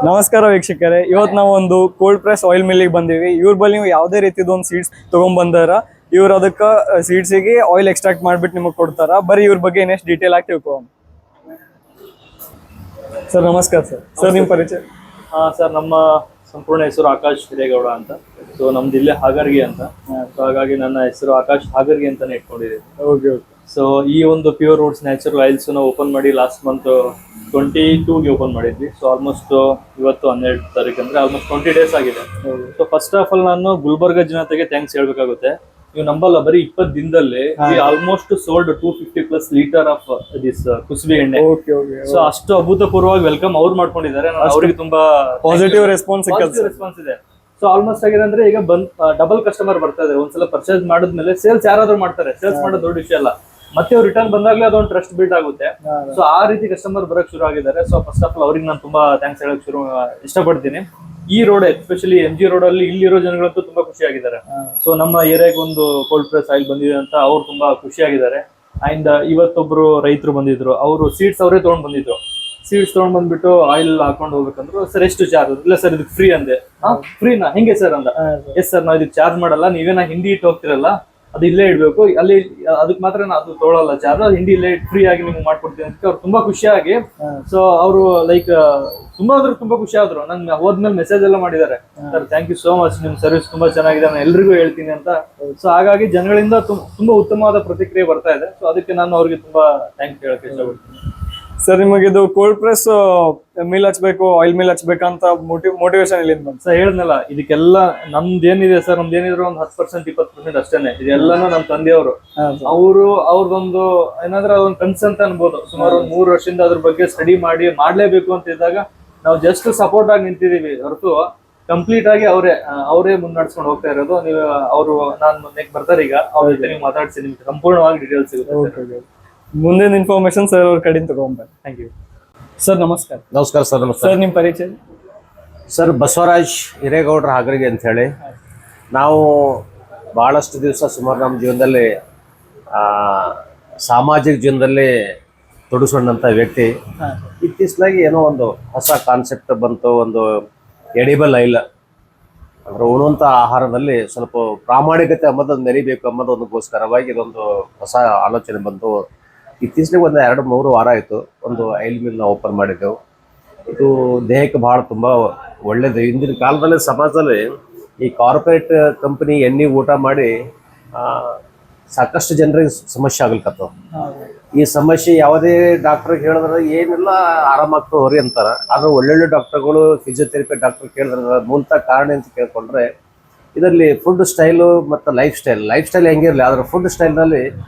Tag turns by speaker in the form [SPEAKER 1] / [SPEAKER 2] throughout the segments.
[SPEAKER 1] ನಮಸ್ಕಾರ ವೀಕ್ಷಕರೇ, ಇವತ್ತು ನಾವು ಒಂದು ಕೋಲ್ಡ್ ಪ್ರೆಸ್ ಆಯಿಲ್ ಮಿಲ್ಲಿಗೆ ಬಂದೀವಿ. ಇವ್ರ ಬಳಿ ನೀವು ಯಾವುದೇ ರೀತಿದ ಒಂದು ಸೀಡ್ಸ್ ತೊಗೊಂಡ್ಬಂದಾರ. ಇವ್ರು ಅದಕ್ಕೆ ಸೀಡ್ಸಿಗೆ ಆಯಿಲ್ ಎಕ್ಸ್ಟ್ರಾಕ್ಟ್ ಮಾಡಿಬಿಟ್ಟು ನಿಮಗೆ ಕೊಡ್ತಾರ. ಬರೀ ಇವ್ರ ಬಗ್ಗೆ ಇನ್ನೆಷ್ಟು ಡೀಟೇಲ್ ಆಗಿ ತಿಳ್ಕೊಳ್ಳೋಣ. ಸರ್ ನಮಸ್ಕಾರ. ಸರ್ ನಿಮ್ಮ ಪರಿಚಯ?
[SPEAKER 2] ಸರ್, ನಮ್ಮ ಸಂಪೂರ್ಣ ಹೆಸರು ಆಕಾಶ್ ಹಿರೇಗೌಡ ಅಂತ. ಸೊ ನಮ್ದು ಇಲ್ಲೇ ಹಾಗರ್ಗಿ ಅಂತ. ಸೊ ಹಾಗಾಗಿ ನನ್ನ ಹೆಸರು ಆಕಾಶ್ ಹಾಗರ್ಗಿ ಅಂತಾನೆ ಇಟ್ಕೊಂಡಿದ್ದೀನಿ.
[SPEAKER 1] Okay okay.
[SPEAKER 2] ಸೊ ಈ ಒಂದು pure roots natural oils open ಮಾಡಿ ಲಾಸ್ಟ್ ಮಂತ್ 22ಗೆ ಓಪನ್ ಮಾಡಿದ್ವಿ. ಸೊ ಆಲ್ಮೋಸ್ಟ್ ಇವತ್ತು 12 ತಾರೀಕು ಅಂದ್ರೆ ಆಲ್ಮೋಸ್ಟ್ 20 ಡೇಸ್ ಆಗಿದೆ. ಸೊ ಫಸ್ಟ್ ಆಫ್ ಆಲ್ ನಾನು ಗುಲ್ಬರ್ಗ ಜನತೆಗೆ ಥ್ಯಾಂಕ್ಸ್ ಹೇಳ್ಬೇಕಾಗುತ್ತೆ. ನೀವು ನಂಬಲ್ಲ, ಬರೀ 20 ದಿನದಲ್ಲಿ almost sold 250+ litre of this ಕುಸುಬೆ ಎಣ್ಣೆ. ಸೊ ಅಷ್ಟು ಅಭೂತಪೂರ್ವವಾಗಿ ವೆಲ್ಕಮ್ ಅವ್ರು ಮಾಡ್ಕೊಂಡಿದ್ದಾರೆ. ಅವ್ರಿಗೆ ತುಂಬಾ
[SPEAKER 1] ಪಾಸಿಟಿವ್ ರೆಸ್ಪಾನ್ಸ್
[SPEAKER 2] ಇದೆ. ಸೊ ಆಲ್ಮೋಸ್ಟ್ ಆಗಿದೆ ಅಂದ್ರೆ ಈಗ ಡಬಲ್ ಕಸ್ಟಮರ್ ಬರ್ತಾ ಇದೆ. ಒಂದ್ಸಲ ಪರ್ಚೇಸ್ ಮಾಡಿದ್ಮೇಲೆ ಸೇಲ್ಸ್ ಯಾರಾದ್ರೂ ಮಾಡ್ತಾರೆ. ಸೇಲ್ಸ್ ಮಾಡೋದು ದೊಡ್ಡ ವಿಷಯ ಅಲ್ಲ, ಮತ್ತೆ ಅವ್ರು ರಿಟರ್ನ್ ಬಂದಾಗ್ಲೇ ಅದೊಂದು ಟ್ರಸ್ಟ್ ಬಿಲ್ಡ್ ಆಗುತ್ತೆ. ಸೊ ಆ ರೀತಿ ಕಸ್ಟಮರ್ ಬರಕ್ ಶುರು ಆಗಿದ್ದಾರೆ. ಸೊ ಫಸ್ಟ್ ಆಫ್ ಆಲ್ ಅವ್ರಿಗೆ ನಾನು ತುಂಬಾ ಥ್ಯಾಂಕ್ಸ್ ಹೇಳಕ್ ಇಷ್ಟಪಡ್ತೀನಿ. ಈ ರೋಡ್ ಎಸ್ಪೆಷಲಿ MG ರೋಡ್ ಅಲ್ಲಿ ಇಲ್ಲಿರೋ ಜನಗಳಂತೂ ತುಂಬಾ ಖುಷಿಯಾಗಿದ್ದಾರೆ. ಸೊ ನಮ್ಮ ಏರಿಯಾಗೆ ಒಂದು ಕೋಲ್ಡ್ ಪ್ರೆಸ್ ಆಯಿಲ್ ಬಂದಿದೆ ಅಂತ ಅವ್ರು ತುಂಬಾ ಖುಷಿಯಾಗಿದ್ದಾರೆ. ಅಂಡ್ ಇವತ್ತೊಬ್ರು ರೈತರು ಬಂದಿದ್ರು, ಅವರು ಸೀಡ್ಸ್ ಅವರೇ ತಗೊಂಡ್ ಬಂದಿದ್ರು. ಸೀಡ್ಸ್ ತಗೊಂಡ್ ಬಂದ್ಬಿಟ್ಟು ಆಯಿಲ್ ಹಾಕೊಂಡು ಹೋಗ್ಬೇಕಂದ್ರು. ಸರ್ ಎಷ್ಟು ಚಾರ್ಜ್? ಇಲ್ಲ ಸರ್ ಇದಕ್ಕೆ ಫ್ರೀ ಅಂದೆ. ಫ್ರೀನಾ? ಹಿಂಗೆ ಸರ್ ಅಂದ. ಎಸ್ ಸರ್, ನಾವು ಇದಕ್ಕೆ ಚಾರ್ಜ್ ಮಾಡಲ್ಲ, ನೀವೇನ ಹಿಂದಿ ಇಟ್ಟು ಹೋಗ್ತಿರಲ್ಲ ಅದು ಇಲ್ಲೇ ಇಡ್ಬೇಕು, ಅಲ್ಲಿ ಅದಕ್ಕೆ ಮಾತ್ರ ಅದು ತೊಗೊಳಲ್ಲ ಚಾರ್ಜ್, ಅದು ಹಿಂದಿ ಇಲ್ಲೇ ಫ್ರೀ ಆಗಿ ನಿಮ್ಗೆ ಮಾಡ್ಕೊಡ್ತೀನಿ ಅಂತ ಅವ್ರು ತುಂಬಾ ಖುಷಿಯಾಗಿ. ಸೊ ಅವರು ಲೈಕ್ ತುಂಬಾ ಖುಷಿ ಆದ್ರು. ನನ್ ಹೋದ್ಮೇಲೆ ಮೆಸೇಜ್ ಎಲ್ಲ ಮಾಡಿದ್ದಾರೆ, sir thank you so much, ನಿಮ್ ಸರ್ವಿಸ್ ತುಂಬಾ ಚೆನ್ನಾಗಿದೆ, ನಾನು ಎಲ್ರಿಗೂ ಹೇಳ್ತೀನಿ ಅಂತ. ಸೊ ಹಾಗಾಗಿ ಜನಗಳಿಂದ ತುಂಬಾ ಉತ್ತಮವಾದ ಪ್ರತಿಕ್ರಿಯೆ ಬರ್ತಾ ಇದೆ. ಸೊ ಅದಕ್ಕೆ ನಾನು ಅವ್ರಿಗೆ ತುಂಬಾ ಥ್ಯಾಂಕ್ಸ್ ಹೇಳಕ್ ಇಷ್ಟಪಡ್ತೀನಿ.
[SPEAKER 1] ಸರ್, ನಿಮಗೆ ಇದು ಕೋಲ್ಡ್ ಪ್ರೆಸ್ ಮಿಲ್ ಹಚ್ಬೇಕು, ಆಯಿಲ್ ಮಿಲ್ ಹಚ್ಬೇಕಂತ ಮೋಟಿವೇಶನ್ ಇಲ್ಲಿ ಬಂತು?
[SPEAKER 2] ಸರ್ ಹೇಳಿದ್ನಲ್ಲ, ಇದಕ್ಕೆಲ್ಲ ನಮ್ದೇನಿದೆ ಸರ್, ನಮ್ದೇನಿದ್ರು ಒಂದು 10% 20% ಅಷ್ಟೇನೆ. ಇದೆಲ್ಲಾನು ನಮ್ಮ ತಂದೆಯವರು, ಅವ್ರದೊಂದು ಏನಾದ್ರೆ ಅದೊಂದು ಕನ್ಸ್ ಅಂತ ಅನ್ಬೋದು. ಸುಮಾರು ಒಂದು 3 ವರ್ಷದಿಂದ ಅದ್ರ ಬಗ್ಗೆ ಸ್ಟಡಿ ಮಾಡ್ಲೇಬೇಕು ಅಂತ ಇದ್ದಾಗ ನಾವು ಜಸ್ಟ್ ಸಪೋರ್ಟ್ ಆಗಿ ನಿಂತಿದೀವಿ ಹೊರತು ಕಂಪ್ಲೀಟ್ ಆಗಿ ಅವರೇ ಮುನ್ನಡೆಸ್ಕೊಂಡು ಹೋಗ್ತಾ ಇರೋದು. ನೀವು ನಾನು ನೆಕ್ ಬರ್ತಾರೆ ಈಗ, ಅವ್ರ ಜೊತೆ ನೀವು ಮಾತಾಡ್ಸಿ ನಿಮ್ಗೆ ಸಂಪೂರ್ಣವಾಗಿ ಡೀಟೇಲ್ಸ್ ಸಿಗುತ್ತೆ.
[SPEAKER 1] ಮುಂದಿನ ಇನ್ಫಾರ್ಮೇಶನ್ ಸರ್ ಅವ್ರ ಕಡೆಯಿಂದ ತಗೊಂಡ್ಬರ್ತೀನಿ. Thank you sir. ನಮಸ್ಕಾರ.
[SPEAKER 3] ನಮಸ್ಕಾರ ಸರ್. ನಮಸ್ಕಾರ
[SPEAKER 1] ಸರ್, ನಿಮ್ಮ ಪರಿಚಯ?
[SPEAKER 3] ಸರ್, ಬಸವರಾಜ್ ಹಿರೇಗೌಡರ ಹಾಗರಿಗೆ ಅಂತ ಹೇಳಿ. ನಾವು ಭಾಳಷ್ಟು ದಿವಸ ಸುಮಾರು ನಮ್ಮ ಜೀವನದಲ್ಲಿ ಸಾಮಾಜಿಕ ಜೀವನದಲ್ಲಿ ತೊಡಗಿಸ್ಕೊಂಡಂಥ ವ್ಯಕ್ತಿ. ಇತ್ತೀಚೆಗೆ ಏನೋ ಒಂದು ಹೊಸ ಕಾನ್ಸೆಪ್ಟ್ ಬಂತು, ಒಂದು ಎಡಿಬಲ್ ಆಯಿಲ್ ಅಂದರೆ ಉಣ್ಣುವಂಥ ಆಹಾರದಲ್ಲಿ ಸ್ವಲ್ಪ ಪ್ರಾಮಾಣಿಕತೆ ಅಂಬೋದನ್ನು ಮೆರಿಬೇಕು ಅಂಬೋದೊಂದಕ್ಕೋಸ್ಕರವಾಗಿ ಇದೊಂದು ಹೊಸ ಆಲೋಚನೆ ಬಂತು. ಇತ್ತೀಚೆಗೆ ಒಂದು 2-3 ವಾರ ಆಯಿತು ಒಂದು ಆಯಿಲ್ ಮಿಲ್ ನಾವು ಓಪನ್ ಮಾಡಿದ್ದೆವು. ಇದು ದೇಹಕ್ಕೆ ಭಾಳ ತುಂಬ ಒಳ್ಳೆಯದು. ಇಂದಿನ ಕಾಲದಲ್ಲಿ ಸಮಾಜದಲ್ಲಿ ಈ ಕಾರ್ಪೊರೇಟ್ ಕಂಪನಿ ಎಣ್ಣೆ ಊಟ ಮಾಡಿ ಸಾಕಷ್ಟು ಜನರಿಗೆ ಸಮಸ್ಯೆ ಆಗ್ಲಿಕ್ಕತ್ತವ. ಈ ಸಮಸ್ಯೆ ಯಾವುದೇ ಡಾಕ್ಟ್ರಿಗೆ ಹೇಳಿದ್ರೆ ಏನೆಲ್ಲ ಆರಾಮಾಗ್ತವೆ ಹೊರಿ ಅಂತಾರೆ. ಆದರೆ ಒಳ್ಳೊಳ್ಳೆ ಡಾಕ್ಟರ್ಗಳು, ಫಿಸಿಯೋಥೆರಪಿ ಡಾಕ್ಟರ್ ಕೇಳಿದ್ರೆ ಮೂಲತಃ ಕಾರಣ ಅಂತ ಕೇಳ್ಕೊಂಡ್ರೆ ಇದರಲ್ಲಿ ಫುಡ್ ಸ್ಟೈಲು ಮತ್ತು ಲೈಫ್ ಸ್ಟೈಲ್ ಹೆಂಗಿರಲಿ, ಅದರ ಫುಡ್ ಸ್ಟೈಲ್ನಲ್ಲಿ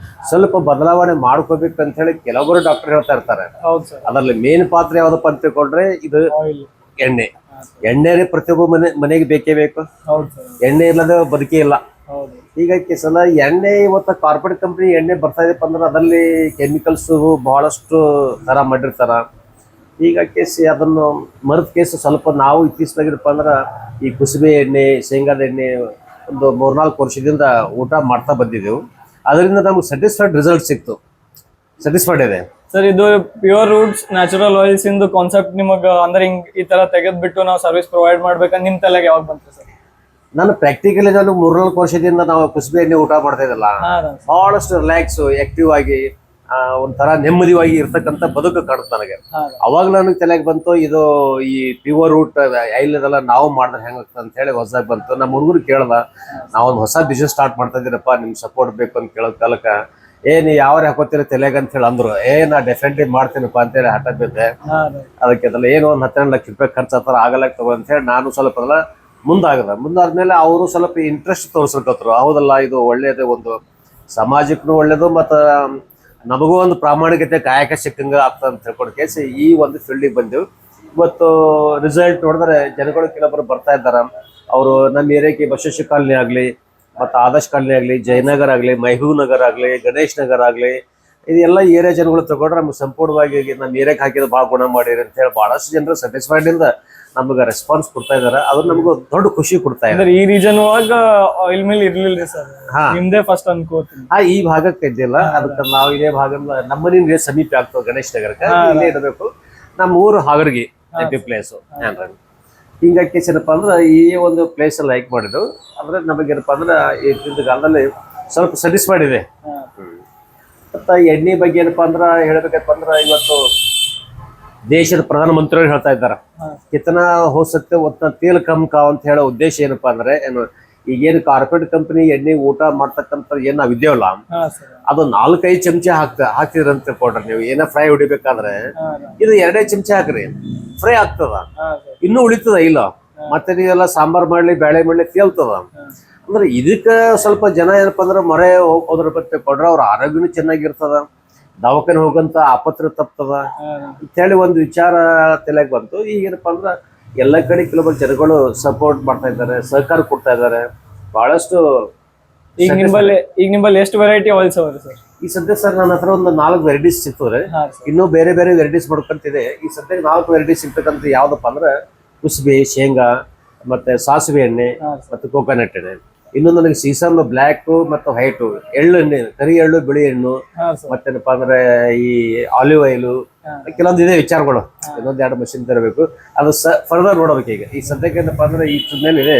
[SPEAKER 3] ಸ್ವಲ್ಪ ಬದಲಾವಣೆ ಮಾಡ್ಕೋಬೇಕು ಅಂತ ಹೇಳಿ ಕೆಲವೊಬ್ಬರು ಡಾಕ್ಟರ್ ಹೇಳ್ತಾ ಇರ್ತಾರೆ. ಅದರಲ್ಲಿ ಮೇನ್ ಪಾತ್ರ ಯಾವುದಪ್ಪ ಅಂತ ತಿಳ್ಕೊಂಡ್ರೆ ಇದು ಎಣ್ಣೆ ಪ್ರತಿಯೊಬ್ಬ ಮನೆಗೆ ಬೇಕೇ ಬೇಕು. ಎಣ್ಣೆ ಇಲ್ಲದೆ ಬದುಕೇ ಇಲ್ಲ. ಹೀಗಾಗಿ ಸಲ ಎಣ್ಣೆ ಇವತ್ತು ಕಾರ್ಪೊರೇಟ್ ಕಂಪ್ನಿ ಎಣ್ಣೆ ಬರ್ತಾ ಇದೆಪ್ಪ ಅಂದ್ರೆ ಅದರಲ್ಲಿ ಕೆಮಿಕಲ್ಸು ಬಹಳಷ್ಟು ಥರ ಮಾಡಿರ್ತಾರ. ಹೀಗಾಗಿ ಅದನ್ನು ಮರದ ಕೇಸು ಸ್ವಲ್ಪ ನಾವು ಇತ್ತೀಚೆಗಿರಪ್ಪ ಅಂದ್ರೆ ಈ ಕುಸುಬೆ ಎಣ್ಣೆ, ಶೇಂಗಾದ ಎಣ್ಣೆ ಒಂದು 3-4 ವರ್ಷದಿಂದ ಊಟ ಮಾಡ್ತಾ ಬಂದಿದ್ದೆವು. ಅದರಿಂದ ನಮ್ಗೆ ಸ್ಯಾಟಿಸ್ಫೈಡ್ ರಿಸಲ್ಟ್ ಸಿಕ್ತು, ಸ್ಯಾಟಿಸ್ಫೈಡ್ ಇದೆ.
[SPEAKER 1] ಸರ್, ಇದು ಪ್ಯೂರ್ ರೂಟ್ಸ್ ನ್ಯಾಚುರಲ್ ಆಯಿಲ್ಸ್ ಇಂದು ಕಾನ್ಸೆಪ್ಟ್ ನಿಮಗೆ ಅಂದ್ರೆ ಈ ತರ ತೆಗೆದ್ಬಿಟ್ಟು ನಾವು ಸರ್ವಿಸ್ ಪ್ರೊವೈಡ್ ಮಾಡ್ಬೇಕಂತ ನಿಮ್ ತಲೆಗೆ ಯಾವಾಗ ಬಂತು ಸರ್?
[SPEAKER 3] ನಾನು ಪ್ರಾಕ್ಟಿಕಲಿ 3-4 ವರ್ಷದಿಂದ ನಾವು ಕುಸುಬೆ ಎಣ್ಣೆ ಊಟ ಮಾಡ್ತಾ ಇದ್ದಲ್ಲ, ಬಹಳಷ್ಟು ರಿಲ್ಯಾಕ್ಸ್, ಆಕ್ಟಿವ್ ಆಗಿ ಒಂಥರ ನೆಮ್ಮದಿಯಾಗಿ ಇರ್ತಕ್ಕಂಥ ಬದುಕು ಕಾಣುತ್ತೆ ನನಗೆ. ಅವಾಗ ನನಗೆ ತಲೆಗೆ ಬಂತು, ಇದು ಈ ಪ್ಯೂರ್ ರೂಟ್ ಆಯಿಲ್ ಇದೆಲ್ಲ ನಾವು ಮಾಡಿದ್ರೆ ಹೆಂಗಾಗ್ತದೆ ಅಂತ ಹೇಳಿ ಹೊಸದಾಗಿ ಬಂತು. ನಮ್ಮ ಹುಡುಗರು ಕೇಳ್ದ, ನಾವೊಂದು ಹೊಸ ಬಿಸ್ನೆಸ್ ಸ್ಟಾರ್ಟ್ ಮಾಡ್ತಾ ಇದ್ದೀರಪ್ಪ, ನಿಮ್ಗೆ ಸಪೋರ್ಟ್ ಬೇಕು ಅಂತ ಕೇಳೋ ಕಾಲಕ್ಕೆ ನೀ ಯಾವ್ದು ಹಾಕೋತೀರ ತಲೆಗೆ ಅಂತ ಹೇಳಿ ಅಂದ್ರು. ನಾ ಡೆಫಿನೆಟ್ಲಿ ಮಾಡ್ತೀನಪ್ಪ ಅಂತೇಳಿ ಹಠ ಬಿದ್ದೆ. ಅದಕ್ಕೆ ಅದೆಲ್ಲ ಏನು ಒಂದು 12 ಲಕ್ಷ ರೂಪಾಯಿ ಖರ್ಚು ಆ ಥರ ಆಗಲ್ಲ ತಗೋ ಅಂತ ಹೇಳಿ ನಾನು ಸ್ವಲ್ಪ ಅದೆಲ್ಲ ಮುಂದಾದ್ಮೇಲೆ ಅವರು ಸ್ವಲ್ಪ ಇಂಟ್ರೆಸ್ಟ್ ತೋರಿಸ್ಲಿಕ್ಕತ್ರು. ಹೌದಲ್ಲ, ಇದು ಒಳ್ಳೇದು, ಒಂದು ಸಮಾಜಕ್ಕೂ ಒಳ್ಳೇದು ಮತ್ತು ನಮಗೂ ಒಂದು ಪ್ರಾಮಾಣಿಕತೆ ಕಾಯಕ ಸಿಕ್ಕಂಗೆ ಆಗ್ತದೆ ಅಂತ ಹೇಳ್ಕೊಂಡು ಕೇಸಿ ಈ ಒಂದು ಫೀಲ್ಡಿಗೆ ಬಂದೆವು. ಇವತ್ತು ರಿಸಲ್ಟ್ ನೋಡಿದ್ರೆ ಜನಗಳು ಕೆಲವೊಬ್ಬರು ಬರ್ತಾ ಇದ್ದಾರೆ. ಅವರು ನಮ್ಮ ಏರಿಯಾಕ್ಕೆ ಬಸವೇಶ್ವರ ಕಾಲನಿ ಆಗಲಿ, ಮತ್ತು ಆದರ್ಶ್ ಕಾಲನಿ ಆಗಲಿ, ಜಯನಗರ್ ಆಗಲಿ, ಮಹಬೂಬ್ ನಗರ್ ಆಗಲಿ, ಗಣೇಶ್ ನಗರ್ ಆಗಲಿ, ಇದೆಲ್ಲ ಏರಿಯಾ ಜನಗಳು ತಗೊಂಡ್ರೆ ನಮ್ಗೆ ಸಂಪೂರ್ಣವಾಗಿ ನಮ್ಮ ಏರಿಯಾಕ್ಕೆ ಹಾಕಿದ ಭಾಳ ಗುಣ ಮಾಡಿರಿ ಅಂತ ಹೇಳಿ ಭಾಳಷ್ಟು ಜನರು ಸ್ಯಾಟಿಸ್ಫೈಡಿಂದ ನಮಗೆ ರೆಸ್ಪಾನ್ಸ್ ಕೊಡ್ತಾ ಇದಾರೆ. ಅದು ನಮಗೂ ದೊಡ್ಡ ಖುಷಿ ಕೊಡ್ತಾ ಇದೆ.
[SPEAKER 1] ಈ ರೀಜನ್ ಒಳಗ ಆಯಿಲ್ ಮಿಲ್ ಇರ್ಲಿಲ್ಲ ಸರ್, ನಿಮ್ದೇ ಫಸ್ಟ್ ಅನ್ಕೋತೀನಿ.
[SPEAKER 3] ಈ ಭಾಗಕ್ಕೆ ಇದ್ದಿಲ್ಲ, ಅದಕ್ಕೆ ನಾವು ಇದೇ ಭಾಗ ನಮ್ಮನೆ ಸಮೀಪ ಆಗ್ತದೆ ಗಣೇಶ್ ನಗರಕ್ಕೆ, ಇಲ್ಲೇ ಇರಬೇಕು. ನಮ್ಮ ಊರು ಹಾಗರ್ಗಿ, ಹ್ಯಾಪಿ ಪ್ಲೇಸ್ ಹಿಂಗಾಗಿ ಏನಪ್ಪಾ ಅಂದ್ರೆ ಈ ಒಂದು ಪ್ಲೇಸ್ ಲೈಕ್ ಮಾಡಿದ್ದು ಅಂದ್ರೆ ನಮಗೇನಪ್ಪಾ ಅಂದ್ರೆ ಇದ್ದ ಕಾಲದಲ್ಲಿ ಸ್ವಲ್ಪ ಸ್ಯಾಟಿಸ್ಫೈಡ್ ಇದೆ. ಮತ್ತು ಎಣ್ಣೆ ಬಗ್ಗೆ ಏನಪ್ಪಾ ಅಂದ್ರೆ ಹೇಳ್ಬೇಕಪ್ಪ ಅಂದ್ರೆ ಇವತ್ತು ದೇಶದ ಪ್ರಧಾನಮಂತ್ರಿಗಳು ಹೇಳ್ತಾ ಇದ್ದಾರೆ ಕಿತನಾ ಹೋ ಸಕ್ತೆ ಉತ್ನಾ ತೇಲ್ ಕಮ್ ಕಾವ್ ಅಂತ ಹೇಳೋ ಉದ್ದೇಶ ಏನಪ್ಪಾ ಅಂದ್ರೆ ಏನು ಈಗೇನು ಕಾರ್ಪೊರೇಟ್ ಕಂಪನಿ ಎಣ್ಣೆ ಊಟ ಮಾಡ್ತಕ್ಕಂಥ ಏನ್ ನಾವ್ ಇದ್ದೇವಲ್ಲ ಅದು 4-5 ಚಮಚೆ ಹಾಕ್ತಿದ್ರಂತ ತಿಳ್ಕೊಡ್ರಿ ನೀವು ಏನ ಫ್ರೈ ಹೊಡಿಬೇಕಾದ್ರೆ ಇದು 2 ಚಮಚೆ ಹಾಕ್ರಿ ಫ್ರೈ ಆಗ್ತದ ಇನ್ನೂ ಉಳಿತದ ಇಲ್ಲ ಮತ್ತೆ ನೀವೆಲ್ಲ ಸಾಂಬಾರ್ ಮಾಡ್ಲಿ ಬೇಳೆ ಮಾಡ್ಲಿ ತೇಲ್ತದ ಅಂದ್ರೆ ಇದಕ್ಕ ಸ್ವಲ್ಪ ಜನ ಏನಪ್ಪಾ ಅಂದ್ರೆ ಮೊರೆ ಹೋದ್ರ ಬಗ್ಗೆ ಕೊಡ್ರ ಅವ್ರ ಆರೋಗ್ಯನೂ ಚೆನ್ನಾಗಿರ್ತದ ದವಾಖಾನೆ ಹೋಗಂತ ಆಪತ್ರ ತಪ್ತದ ಅಂತ ಹೇಳಿ ಒಂದು ವಿಚಾರ ತಲೆಗೆ ಬಂತು. ಈಗೇನಪ್ಪಾ ಅಂದ್ರ ಎಲ್ಲ ಕಡೆ ಕೆಲವೊಂದು ಜನಗಳು ಸಪೋರ್ಟ್ ಮಾಡ್ತಾ ಇದ್ದಾರೆ, ಸಹಕಾರ ಕೊಡ್ತಾ ಇದ್ದಾರೆ ಬಹಳಷ್ಟು.
[SPEAKER 1] ಈಗ ನಿಮ್ಮಲ್ಲಿ ಎಷ್ಟು ವೆರೈಟಿ ಆಯಿಲ್ಸ್ ಅವರಿ ಸರ್?
[SPEAKER 3] ಈ ಸದ್ಯ ಸರ್ ನನ್ನ ಹತ್ರ ಒಂದು 4 ವೆರೈಟೀಸ್ ಸಿಗ್ತವ್ರೆ. ಇನ್ನೂ ಬೇರೆ ಬೇರೆ ವೆರೈಟೀಸ್ ಮಾಡ್ಕೊಂತಿದೆ. ಈ ಸದ್ಯಕ್ಕೆ 4 ವೆರೈಟೀಸ್ ಸಿಗ್ತಕ್ಕಂಥ ಯಾವ್ದಪ್ಪ ಅಂದ್ರೆ ಕುಸುಬೆ, ಶೇಂಗಾ, ಮತ್ತೆ ಸಾಸಿವೆ ಎಣ್ಣೆ ಮತ್ತು ಕೋಕೋನಟ್ ಎಣ್ಣೆ. ಇನ್ನು ನನಗೆ ಸೀಸಮ್ ಬ್ಲ್ಯಾಕ್ ಮತ್ತು ವೈಟ್ ಎಳ್ಳು ಎಣ್ಣೆ, ಕರಿ ಎಳ್ಳು, ಬಿಳಿ ಎಣ್ಣು, ಮತ್ತೇನಪ್ಪಾ ಅಂದ್ರೆ ಈ ಆಲಿವ್ ಆಯಿಲ್ ಕೆಲವೊಂದು ಇದೆ ವಿಚಾರಗಳು. ಇನ್ನೊಂದು 2 ಮಷಿನ್ ತರಬೇಕು, ಅದು ಫರ್ದರ್ ನೋಡ್ಬೇಕು. ಈಗ ಈ ಸದ್ಯಕ್ಕೆ ಏನಪ್ಪಾ ಅಂದ್ರೆ ಈ ಮೇಲೆ ಇದೆ,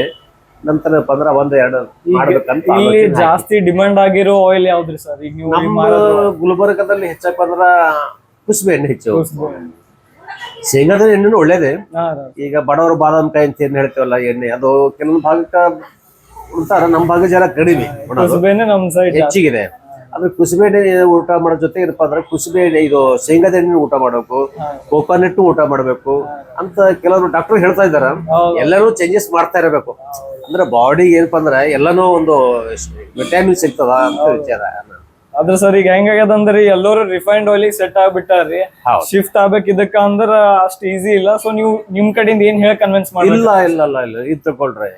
[SPEAKER 3] ನಂತರ ಅಂದ್ರೆ 1-2 ಮಾಡ್ಬೇಕಂತ.
[SPEAKER 1] ಇಲ್ಲಿ ಜಾಸ್ತಿ ಡಿಮಾಂಡ್ ಆಗಿರೋ ಆಯಿಲ್ ಯಾವ್ದ್ರಿ ಸರ್? ಈಗ ನೀವು
[SPEAKER 3] ನಮ್ಮ ಗುಲ್ಬರ್ಗದಲ್ಲಿ ಹೆಚ್ಚಪ್ಪ ಅಂದ್ರ ಕುಸುಬೆ ಎಣ್ಣೆ ಹೆಚ್ಚು. ಶೇಂಗಾದ ಎಣ್ಣೆನೂ ಒಳ್ಳೇದೇ. ಈಗ ಬಡವರು ಬಾದಾಮಕಾಯಿ ಅಂತ ಏನ್ ಹೇಳ್ತೇವಲ್ಲ ಎಣ್ಣೆ, ಅದು ಕೆಲವೊಂದು ಭಾಗಕ್ಕೆ ಉಂಟಾರ, ನಮ್ಮ ಭಾಗ ಜನ ಕಡಿಮೆ ಹೆಚ್ಚಿಗಿದೆ. ಅದು ಕುಸುಬೆ ಎಣ್ಣೆ ಊಟ ಮಾಡೋ ಜೊತೆ ಏನಪ್ಪಾ ಅಂದ್ರೆ ಕುಸುಬೆ ಎಣ್ಣೆ ಇದು ಶೇಂಗಾದ ಎಣ್ಣೆ ಊಟ ಮಾಡ್ಬೇಕು, ಕೋಕೋನಟ್ ಊಟ ಮಾಡ್ಬೇಕು ಅಂತ ಕೆಲವರು ಡಾಕ್ಟರ್ ಹೇಳ್ತಾ ಇದಾರ. ಎಲ್ಲರೂ ಚೇಂಜಸ್ ಮಾಡ್ತಾ ಇರಬೇಕು ಅಂದ್ರೆ ಬಾಡಿಗೆ ಏನಪ್ಪಾ ಅಂದ್ರೆ ಎಲ್ಲಾನು ಒಂದು ವಿಟಮಿನ್ ಸಿಗ್ತದ ಅಂತ ವಿಚಾರ.
[SPEAKER 1] ಅದ್ರ ಸರ್ ಈಗ ಹೆಂಗಾಗ್ಯದಂದ್ರಿ ಎಲ್ಲರೂ ರಿಫೈನ್ಡ್ ಆಯಿಲ್ ಸೆಟ್ ಆಗ್ಬಿಟ್ಟಾರ್ರಿ. ಶಿಫ್ಟ್ ಆಗ್ಬೇಕು ಇದಕ್ಕ ಅಂದ್ರ ಅಷ್ಟ್ ಈಸಿ ಇಲ್ಲ. ಸೊ ನೀವು ನಿಮ್ ಕಡೆಯಿಂದ ಏನ್ ಹೇಳಿ ಕನ್ವಿನ್ಸ್ ಮಾಡಿ?
[SPEAKER 3] ಇಲ್ಲ ಇದು ತಗೊಳ್ರಿ.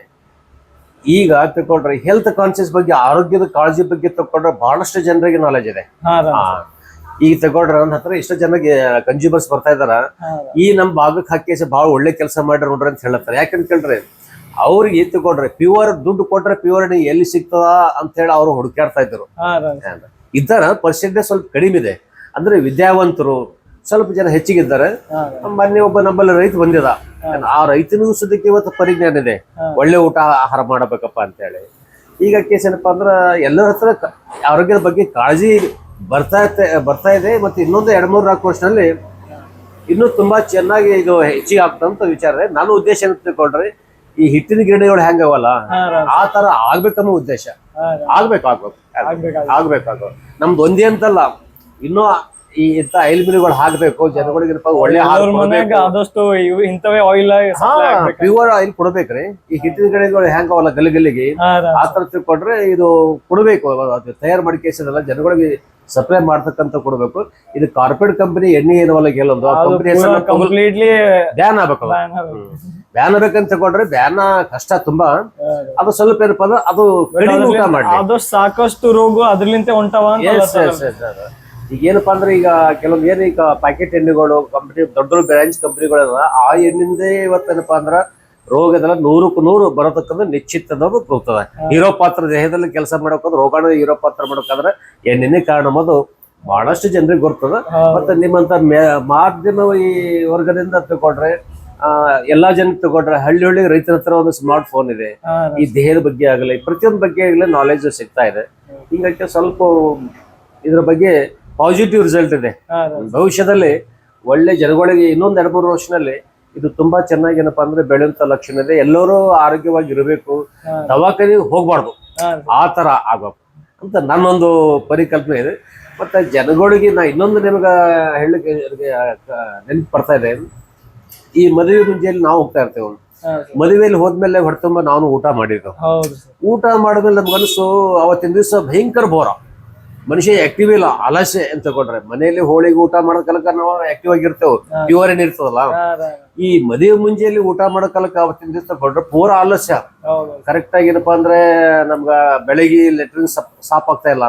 [SPEAKER 3] ಈಗ ತಗೊಳ್ರಿ ಹೆಲ್ತ್ ಕಾನ್ಶಿಯಸ್ ಬಗ್ಗೆ, ಆರೋಗ್ಯದ ಕಾಳಜಿ ಬಗ್ಗೆ ತಗೊಂಡ್ರೆ ಬಹಳಷ್ಟು ಜನರಿಗೆ ನಾಲೆಜ್ ಇದೆ. ಈಗ ತಗೊಳ್ರಿ ನನ್ನ ಹತ್ರ ಇಷ್ಟು ಜನಕ್ಕೆ ಕನ್ಸ್ಯೂಮರ್ಸ್ ಬರ್ತಾ ಇದಾರ, ಈ ನಮ್ ಭಾಗಕ್ಕೆ ಹಾಕಿ ಬಹಳ ಒಳ್ಳೆ ಕೆಲಸ ಮಾಡ್ರಿ ನೋಡ್ರಿ ಅಂತ ಹೇಳ್ತಾರೆ. ಯಾಕಂತ ಕೇಳ್ರಿ ಅವ್ರಿಗೆ ತಗೊಳ್ರಿ ಪ್ಯೂರ್ ದುಡ್ಡು ಕೊಟ್ರೆ ಪ್ಯೂರ್ ಎಲ್ಲಿ ಸಿಗ್ತದ ಅಂತ ಹೇಳಿ ಅವ್ರು ಹುಡುಕಾಡ್ತಾ ಇದ್ರು. ಇದರ ಪರ್ಸೆಂಟೇಜ್ ಸ್ವಲ್ಪ ಕಡಿಮೆ ಇದೆ. ಅಂದ್ರೆ ವಿದ್ಯಾವಂತರು ಸ್ವಲ್ಪ ಜನ ಹೆಚ್ಚಿಗಿದ್ದಾರೆ. ಮೊನ್ನೆ ಒಬ್ಬ ನಮ್ಮಲ್ಲಿ ರೈತ ಬಂದಿದ, ಆ ರೈತನಿಗೂ ಸದ್ಯಕ್ಕೆ ಇವತ್ತು ಪರಿಜ್ಞಾನ ಇದೆ, ಒಳ್ಳೆ ಊಟ ಆಹಾರ ಮಾಡಬೇಕಪ್ಪ ಅಂತ ಹೇಳಿ. ಈಗ ಕೇಸ್ ಏನಪ್ಪಾ ಅಂದ್ರ ಎಲ್ಲರ ಹತ್ರ ಆರೋಗ್ಯದ ಬಗ್ಗೆ ಕಾಳಜಿ ಬರ್ತಾ ಇದೆ. ಮತ್ತೆ ಇನ್ನೊಂದು 2-3-4 ವರ್ಷದಲ್ಲಿ ಇನ್ನೂ ತುಂಬಾ ಚೆನ್ನಾಗಿ ಇದು ಹೆಚ್ಚಿಗೆ ಆಗ್ತಂತ ವಿಚಾರ ಇದೆ. ನಾನು ಉದ್ದೇಶ ಅಂತ ತಿಳ್ಕೊಂಡ್ರೆ ಈ ಹಿಟ್ಟಿನ ಗಿರಣಿಗಳು ಹೆಂಗವಲ್ಲ ಆ ತರ ಆಗ್ಬೇಕನ್ನೋ ಉದ್ದೇಶ. ಆಗ್ಬೇಕು. ನಮ್ದು ಒಂದೇ ಅಂತಲ್ಲ, ಇನ್ನೂ ಈ ಇಂತ ಆಯಿಲ್ ಮಿಲ್ಗಳು ಹಾಕ್ಬೇಕು, ಜನಗಳಿಗೆ ಒಳ್ಳೆ
[SPEAKER 1] ಆದಷ್ಟು ಇಂಥವೇ ಆಯಿಲ್
[SPEAKER 3] ಪ್ಯೂರ್ ಆಯಿಲ್ ಕೊಡ್ಬೇಕ್ರಿ. ಈ ಹಿಟ್ಟಿನ ಗಿರಣಿಗಳು ಹೆಂಗವಲ್ಲ ಗಲ್ಲಿಗೆ ಆ ತರ ತಿಳ್ಕೊಂಡ್ರೆ ಇದು ಕೊಡ್ಬೇಕು. ಅದು ತಯಾರು ಮಾಡಿ ಕೇಸಲ್ಲ ಜನಗಳಿಗೆ ಸಪ್ಲೈ ಮಾಡ್ತಕ್ಕಂತ ಕೊಡ್ಬೇಕು. ಇದು ಕಾರ್ಪೊರೇಟ್ ಕಂಪನಿ ಎಣ್ಣೆ ಏನವಲ್ಲ ಕೆಲವೊಂದು ಕಂಪನಿ ಹೆಸರು ಕಂಪ್ಲೀಟ್ಲಿ ಬ್ಯಾನ್ ಆಗ್ಬೇಕು. ಬ್ಯಾನ್ ಆಗ್ಬೇಕಂತ ತಗೊಂಡ್ರೆ ಬ್ಯಾನ್ ಕಷ್ಟ ತುಂಬಾ. ಅದು ಸ್ವಲ್ಪ ಏನಪ್ಪಾ ಅಂದ್ರೆ ಅದು ಕಡಿಮೆ ಊಟ ಮಾಡಿ
[SPEAKER 1] ಆದಷ್ಟು ಸಾಕಷ್ಟು ರೋಗ ಅದ್ರಲಿಂತ ಹೊಂಟವ.
[SPEAKER 3] ಈಗ ಏನಪ್ಪಾ ಅಂದ್ರೆ ಈಗ ಕೆಲವೊಂದು ಏನು ಈಗ ಪ್ಯಾಕೆಟ್ ಎಣ್ಣೆಗಳು ಕಂಪನಿ ದೊಡ್ಡ ಬ್ರಾಂಚ್ ಕಂಪನಿಗಳೆಲ್ಲ ಆ ಎಣ್ಣಿಂದೇ ಇವತ್ತೇನಪ್ಪಾ ಅಂದ್ರ ರೋಗದೆಲ್ಲ 100% ಬರತಕ್ಕಂಥ ನಿಶ್ಚಿತ ಹೋಗ್ತದೆ. ಹೀರೋ ಪಾತ್ರ ದೇಹದಲ್ಲಿ ಕೆಲಸ ಮಾಡೋಕಂದ್ರೆ ರೋಗಾಣು ಹೀರೋ ಪಾತ್ರ ಮಾಡೋಕಂದ್ರೆ ಎಣ್ಣೆನೇ ಕಾರಣ ಅನ್ನೋದು ಬಹಳಷ್ಟು ಜನರಿಗೆ ಗೊತ್ತದ. ಮತ್ತೆ ನಿಮ್ಮಂತ ಮಾಧ್ಯಮ ಈ ವರ್ಗದಿಂದ ತಗೊಂಡ್ರೆ ಎಲ್ಲಾ ಜನ ತಗೊಂಡ್ರೆ ಹಳ್ಳಿ ರೈತರ ಹತ್ರ ಒಂದು ಸ್ಮಾರ್ಟ್ ಫೋನ್ ಇದೆ. ಈ ದೇಹದ ಬಗ್ಗೆ ಆಗಲಿ ಪ್ರತಿಯೊಂದು ಬಗ್ಗೆ ಆಗಲಿ ನಾಲೆಜ್ ಸಿಗ್ತಾ ಇದೆ. ಹಿಂಗಾಗಿ ಸ್ವಲ್ಪ ಇದ್ರ ಬಗ್ಗೆ ಪಾಸಿಟಿವ್ ರಿಸಲ್ಟ್ ಇದೆ. ಭವಿಷ್ಯದಲ್ಲಿ ಒಳ್ಳೆ ಜನಗಳಿಗೆ ಇನ್ನೊಂದು 2-3 ವರ್ಷದಲ್ಲಿ ಇದು ತುಂಬಾ ಚೆನ್ನಾಗಿ ಏನಪ್ಪಾ ಅಂದ್ರೆ ಬೆಳೆಯುವಂತ ಲಕ್ಷಣ ಇದೆ. ಎಲ್ಲರೂ ಆರೋಗ್ಯವಾಗಿ ಇರಬೇಕು, ದವಾಖಾನೆಗೆ ಹೋಗ್ಬಾರ್ದು, ಆ ತರ ಆಗ್ಬೇಕು ಅಂತ ನನ್ನೊಂದು ಪರಿಕಲ್ಪನೆ ಇದೆ. ಮತ್ತೆ ಜನಗಳಿಗೆ ನಾ ಇನ್ನೊಂದು ನಿಮಗ ಹೇಳಲಿಕ್ಕೆ ನೆನಪು ಬರ್ತಾ ಇದೆ. ಈ ಮದುವೆ ಮುಂಜೆಯಲ್ಲಿ ನಾವು ಹೋಗ್ತಾ ಇರ್ತೇವೆ. ಮದುವೆಯಲ್ಲಿ ಹೋದ್ಮೇಲೆ ಹೊರತುಂಬ ನಾವು ಊಟ ಮಾಡಿದ್ದೆವು. ಊಟ ಮಾಡಿದ್ಮೇಲೆ ನಮ್ಗೆ ಅನಿಸು ಅವತ್ತಿನ ದಿವಸ ಭಯಂಕರ ಬೋರ, ಮನುಷ್ಯ ಆಕ್ಟಿವ್ ಇಲ್ಲ, ಆಲಸ್ಯ ಅಂತ ತಗೊಂಡ್ರೆ. ಮನೆಯಲ್ಲಿ ಹೋಳಿಗೆ ಊಟ ಮಾಡೋ ಕಾಲಕ್ಕ ನಾವು ಆಕ್ಟಿವ್ ಆಗಿರ್ತೇವೆ, ಪ್ಯೂರ್ ಏನ್ ಇರ್ತದಲ್ಲ. ಈ ಮದುವೆ ಮುಂಜೆಯಲ್ಲಿ ಊಟ ಮಾಡೋ ಕಾಲಕ್ಕ ಅವತ್ತಿನ ದಿವಸ ತಗೊಂಡ್ರೆ ಪೂರ ಆಲಸ್ಯ. ಕರೆಕ್ಟ್ ಆಗಿ ಏನಪ್ಪಾ ಅಂದ್ರೆ ನಮ್ಗ ಬೆಳಿಗ್ಗೆ ಲೆಟ್ರಿನ್ ಸಾಪ್ ಆಗ್ತಾ ಇಲ್ಲ.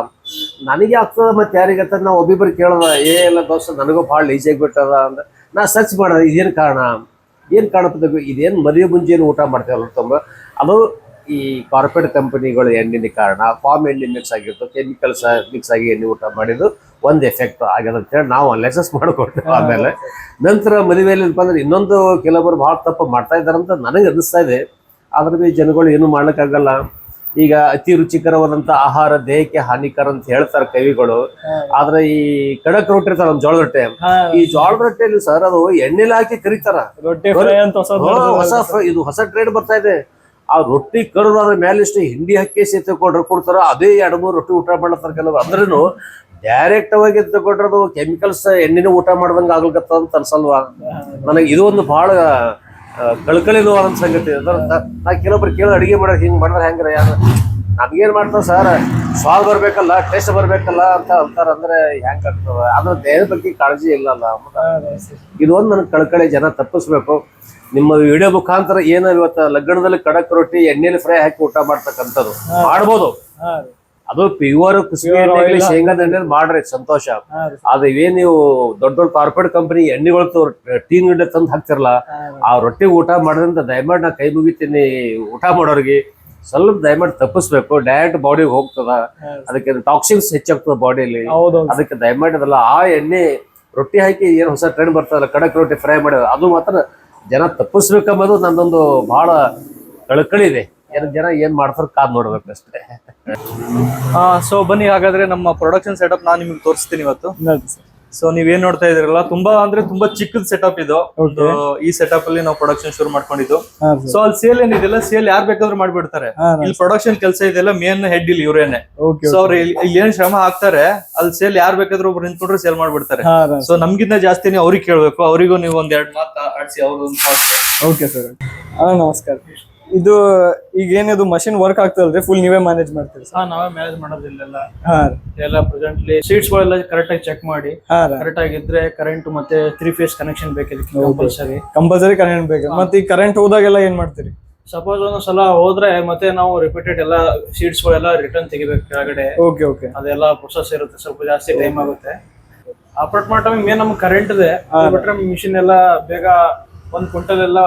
[SPEAKER 3] ನನಗೆ ಆಗ್ತದ ಮತ್ತೆ ಯಾರಿಗತ್ತ ನಾವು ಒಬ್ಬಿಬ್ಬರು ಕೇಳೋದ ಎಲ್ಲ ದೋಸ್ತ ನನಗೂ ಭಾಳ ಈಜಿ ಆಗಿಬಿಟ್ಟದ ಅಂದ್ರೆ ನಾ ಸರ್ಚ್ ಮಾಡೋದ ಇದೇನು ಕಾರಣ ಇದೇನು ಮದುವೆ ಮುಂಜೆಯಲ್ಲಿ ಊಟ ಮಾಡ್ತೇವಲ್ಲ ತುಂಬ ಅದು ಈ ಕಾರ್ಪೊರೇಟ್ ಕಂಪನಿಗಳು ಎಣ್ಣೆನ ಕಾರಣ. ಫಾರ್ಮ್ ಎಣ್ಣೆ ಮಿಕ್ಸ್ ಆಗಿತ್ತು, ಕೆಮಿಕಲ್ಸ್ ಮಿಕ್ಸ್ ಆಗಿ ಎಣ್ಣೆ ಊಟ ಮಾಡಿದ್ದು ಒಂದು ಎಫೆಕ್ಟ್ ಆಗ್ಯದ ಅಂತ ಹೇಳಿ ನಾವು ಅನಾಲಿಸಿಸ್ ಮಾಡಿಕೊಟ್ಟು ಆಮೇಲೆ ನಂತರ ಮದುವೆಯಲ್ಲಿ ಅಂದ್ರೆ ಇನ್ನೊಂದು ಕೆಲವರು ಭಾಳ ತಪ್ಪು ಮಾಡ್ತಾ ಇದ್ದಾರಂತ ನನಗೆ ಅನ್ನಿಸ್ತಾ ಇದೆ. ಆದ್ರೆ ಈ ಜನಗಳು ಏನು ಮಾಡ್ಲಿಕ್ಕಾಗಲ್ಲ. ಈಗ ಅತಿ ರುಚಿಕರವಾದಂತ ಆಹಾರ ದೇಹಕ್ಕೆ ಹಾನಿಕರ ಅಂತ ಹೇಳ್ತಾರೆ ಕವಿಗಳು. ಆದ್ರೆ ಈ ಕಡಕ್ ರೊಟ್ಟಿ ಇರ್ತಾರ ಒಂದು ಜೋಳದ ರೊಟ್ಟೆ, ಈ ಜೋಳದ ರೊಟ್ಟಿಯಲ್ಲಿ ಸರ್ ಅದು ಎಣ್ಣೆಲಿ ಹಾಕಿ ಕರಿತಾರ. ಇದು ಹೊಸ ಟ್ರೇಡ್ ಬರ್ತಾ ಇದೆ. ಆ ರೊಟ್ಟಿ ಕರ್ದು ಅದ್ರ ಮೇಲೆ ಇಷ್ಟು ಹಿಂಡಿ ಹಾಕಿ ಕೊಡ್ತಾರ, ಅದೇ 2-3 ರೊಟ್ಟಿ ಊಟ ಮಾಡ್ತಾರ ಕೆಲವು. ಅಂದ್ರೂ ಡೈರೆಕ್ಟ್ ಆಗಿ ತಗೊಂಡ್ರದು ಕೆಮಿಕಲ್ಸ್ ಎಣ್ಣೆನ ಊಟ ಮಾಡ್ದಂಗ ಆಗ್ಲಿಕತ್ತ ಅಂತ ಅನ್ಸಲ್ವಾ ನನಗೆ. ಇದು ಒಂದು ಬಹಳ ಕಳ್ಕಳಿನವಾದಂತ ಸಂಗತಿ. ನಾ ಕೆಲವೊಬ್ರು ಕೇಳಿ ಅಡಿಗೆ ಮಾಡೋದು ಹಿಂಗ್ ಮಾಡಿದ್ರೆ ಹೆಂಗ್ರ ನಮ್ಗೇನ್ ಮಾಡ್ತಾವ ಸರ್, ಸ್ವಾದ ಬರ್ಬೇಕಲ್ಲ, ಟೇಸ್ಟ್ ಬರ್ಬೇಕಲ್ಲ ಅಂತ ಅಂತಾರ. ಅಂದ್ರೆ ಹೆಂಗ್ ಆಗ್ತದ, ಅದ್ರ ದೇಹದ ಬಗ್ಗೆ ಕಾಳಜಿ ಇಲ್ಲಲ್ಲ. ಇದು ಒಂದು ನನಗೆ ಕಳ್ಕಳಿ, ಜನ ತಪ್ಪಿಸ್ಬೇಕು. ನಿಮ್ಮ ವಿಡಿಯೋ ಮುಖಾಂತರ ಏನ ಇವತ್ತ ಲಗ್ನದಲ್ಲಿ ಕಡಕ್ ರೊಟ್ಟಿ ಎಣ್ಣೆಲಿ ಫ್ರೈ ಹಾಕಿ ಊಟ ಮಾಡ್ತಕ್ಕಂಥದ್ದು ಮಾಡ್ಬೋದು. ಅದು ಪ್ಯೂರ್ ಕುಸುಬಿ ಶೇಂಗಾದ ಎಣ್ಣೆ ಮಾಡ್ರಿ, ಸಂತೋಷ. ಆದ್ರೆ ಇವೇನ್ ನೀವು ದೊಡ್ಡ ದೊಡ್ಡ ಕಾರ್ಪೊರೇಟ್ ಕಂಪನಿ ಎಣ್ಣೆಗಳು ಟೀನ್ ಗಿಡ್ಡೆ ತಂದು ಹಾಕ್ತಿರಲ್ಲ, ಆ ರೊಟ್ಟಿ ಊಟ ಮಾಡೋದ್ರಿಂದ ದಯಮಾಡಿ ನಾ ಕೈ ಮುಗಿತೀನಿ ಊಟ ಮಾಡೋರಿಗೆ. ಸ್ವಲ್ಪ ದಯಮಾಡಿ ತಪ್ಪಿಸ್ಬೇಕು. ಡೈರೆಕ್ಟ್ ಬಾಡಿಗೆ ಹೋಗ್ತದ, ಅದಕ್ಕೆ ಟಾಕ್ಸಿನ್ಸ್ ಹೆಚ್ಚಾಗ್ತದ ಬಾಡಿಯಲ್ಲಿ. ಅದಕ್ಕೆ ದಯಮಾಡಿ ಅದಲ್ಲ ಆ ಎಣ್ಣೆ ರೊಟ್ಟಿ ಹಾಕಿ ಏನ್ ಹೊಸ ಟ್ರೆಂಡ್ ಬರ್ತದಲ್ಲ ಕಡಕ್ ರೊಟ್ಟಿ ಫ್ರೈ ಮಾಡೋದು, ಅದು ಮಾತ್ರ ಜನ ತಪ್ಪಿಸ್ಬೇಕಂಬುದು ನಂದೊಂದು ಬಹಳ ಕಳಕಳಿ ಇದೆ. ಜನ ಏನ್ ಮಾಡ್ತಾರ ಕಾದ್ ನೋಡ್ಬೇಕು ಅಷ್ಟೇ.
[SPEAKER 2] ಸೊ ಬನ್ನಿ ಹಾಗಾದ್ರೆ ನಮ್ಮ ಪ್ರೊಡಕ್ಷನ್ ಸೆಟಪ್ ನಾನು ನಿಮ್ಗೆ ತೋರಿಸ್ತೀನಿ ಇವತ್ತು. ಸೊ ನೀವೇನ್ ನೋಡ್ತಾ ಇದ್ರಲ್ಲ, ತುಂಬಾ ಅಂದ್ರೆ ತುಂಬಾ ಚಿಕ್ಕದ ಸೆಟಪ್ ಇದು. ಈ ಸೆಟಪ್ ಅಲ್ಲಿ ನಾವು ಪ್ರೊಡಕ್ಷನ್ ಶುರು ಮಾಡ್ಕೊಂಡಿದ್ದು. ಸೊ ಅಲ್ಲಿ ಸೇಲ್ ಏನಿದೆಲ್ಲ, ಸೇಲ್ ಯಾರು ಬೇಕಾದ್ರೂ ಮಾಡ್ಬಿಡ್ತಾರೆ. ಇಲ್ಲಿ ಪ್ರೊಡಕ್ಷನ್ ಕೆಲಸ ಇದೆಲ್ಲ ಮೇನ್ ಹೆಡ್ ಇಲ್ಲಿ ಇವ್ರೇನೆ. ಸೊ ಅವ್ರು ಇಲ್ಲಿ ಏನ್ ಶ್ರಮ ಹಾಕ್ತಾರೆ, ಅಲ್ಲಿ ಸೇಲ್ ಯಾರು ಬೇಕಾದ್ರೂ ಒಬ್ರು ನಿಂತ್ಕೊಂಡ್ರೆ ಸೇಲ್ ಮಾಡ್ಬಿಡ್ತಾರೆ. ಸೊ ನಮ್ಗಿಂತ ಜಾಸ್ತಿ ಅವ್ರಿಗೆ ಕೇಳ್ಬೇಕು, ಅವರಿಗೂ ನೀವು ಒಂದೆರಡು ಮಾತು ಆಡ್ಸಿ ಅವ್ರೊಂದು ಮಾತು.
[SPEAKER 1] Okay sir. ನಮಸ್ಕಾರ. ಇದು ಈಗ ಏನಿದು ಮಷಿನ್ ವರ್ಕ್ ಆಗ್ತದಲ್ರಿ, ಫುಲ್ ನೀವೇ ಮ್ಯಾನೇಜ್ ಮಾಡ್ತೀರಿ?
[SPEAKER 2] ನಾವೇ ಮ್ಯಾನೇಜ್ ಮಾಡೋದಿಲ್ಲ ಎಲ್ಲ. ಪ್ರೆಸೆಂಟ್ಲಿ ಸೀಟ್ಸ್ ಗಳೆಲ್ಲ ಕರೆಕ್ಟ್ ಆಗಿ ಚೆಕ್ ಮಾಡಿ, ಕರೆಕ್ಟ್ ಆಗಿದ್ರೆ ಕರೆಂಟ್ ಮತ್ತೆ 3 ಫೇಸ್ ಕನೆಕ್ಷನ್ ಬೇಕಿದೆ,
[SPEAKER 1] ಕಂಪಲ್ಸರಿ ಕರೆಂಟ್ ಬೇಕು. ಮತ್ತೆ ಈ ಕರೆಂಟ್ ಹೋದಾಗೆಲ್ಲ ಏನ್ ಮಾಡ್ತೀರಿ?
[SPEAKER 2] ಸಪೋಸ್ ಒಂದ್ಸಲ ಹೋದ್ರೆ ಮತ್ತೆ ನಾವು ರಿಪೀಟೆಡ್ ಎಲ್ಲ ಸೀಟ್ಸ್ ಗಳೆಲ್ಲ ರಿಟರ್ನ್ ತೆಗಿಬೇಕು ಕೆಳಗಡೆ.
[SPEAKER 1] ಓಕೆ.
[SPEAKER 2] ಅದೆಲ್ಲ ಪ್ರೊಸೆಸ್ ಇರುತ್ತೆ, ಸ್ವಲ್ಪ ಜಾಸ್ತಿ ಟೈಮ್ ಆಗುತ್ತೆ. ಆಪರೇಟ್ ಮಾಡೋ ಟೈಮ್ ಮೇನ್ ನಮ್ಗೆ ಕರೆಂಟ್ ಇದೆ ಬಿಟ್ರೆ ಮಿಷಿನ್ ಎಲ್ಲ ಬೇಗ 1 ಕ್ವಿಂಟಲ್ ಎಲ್ಲ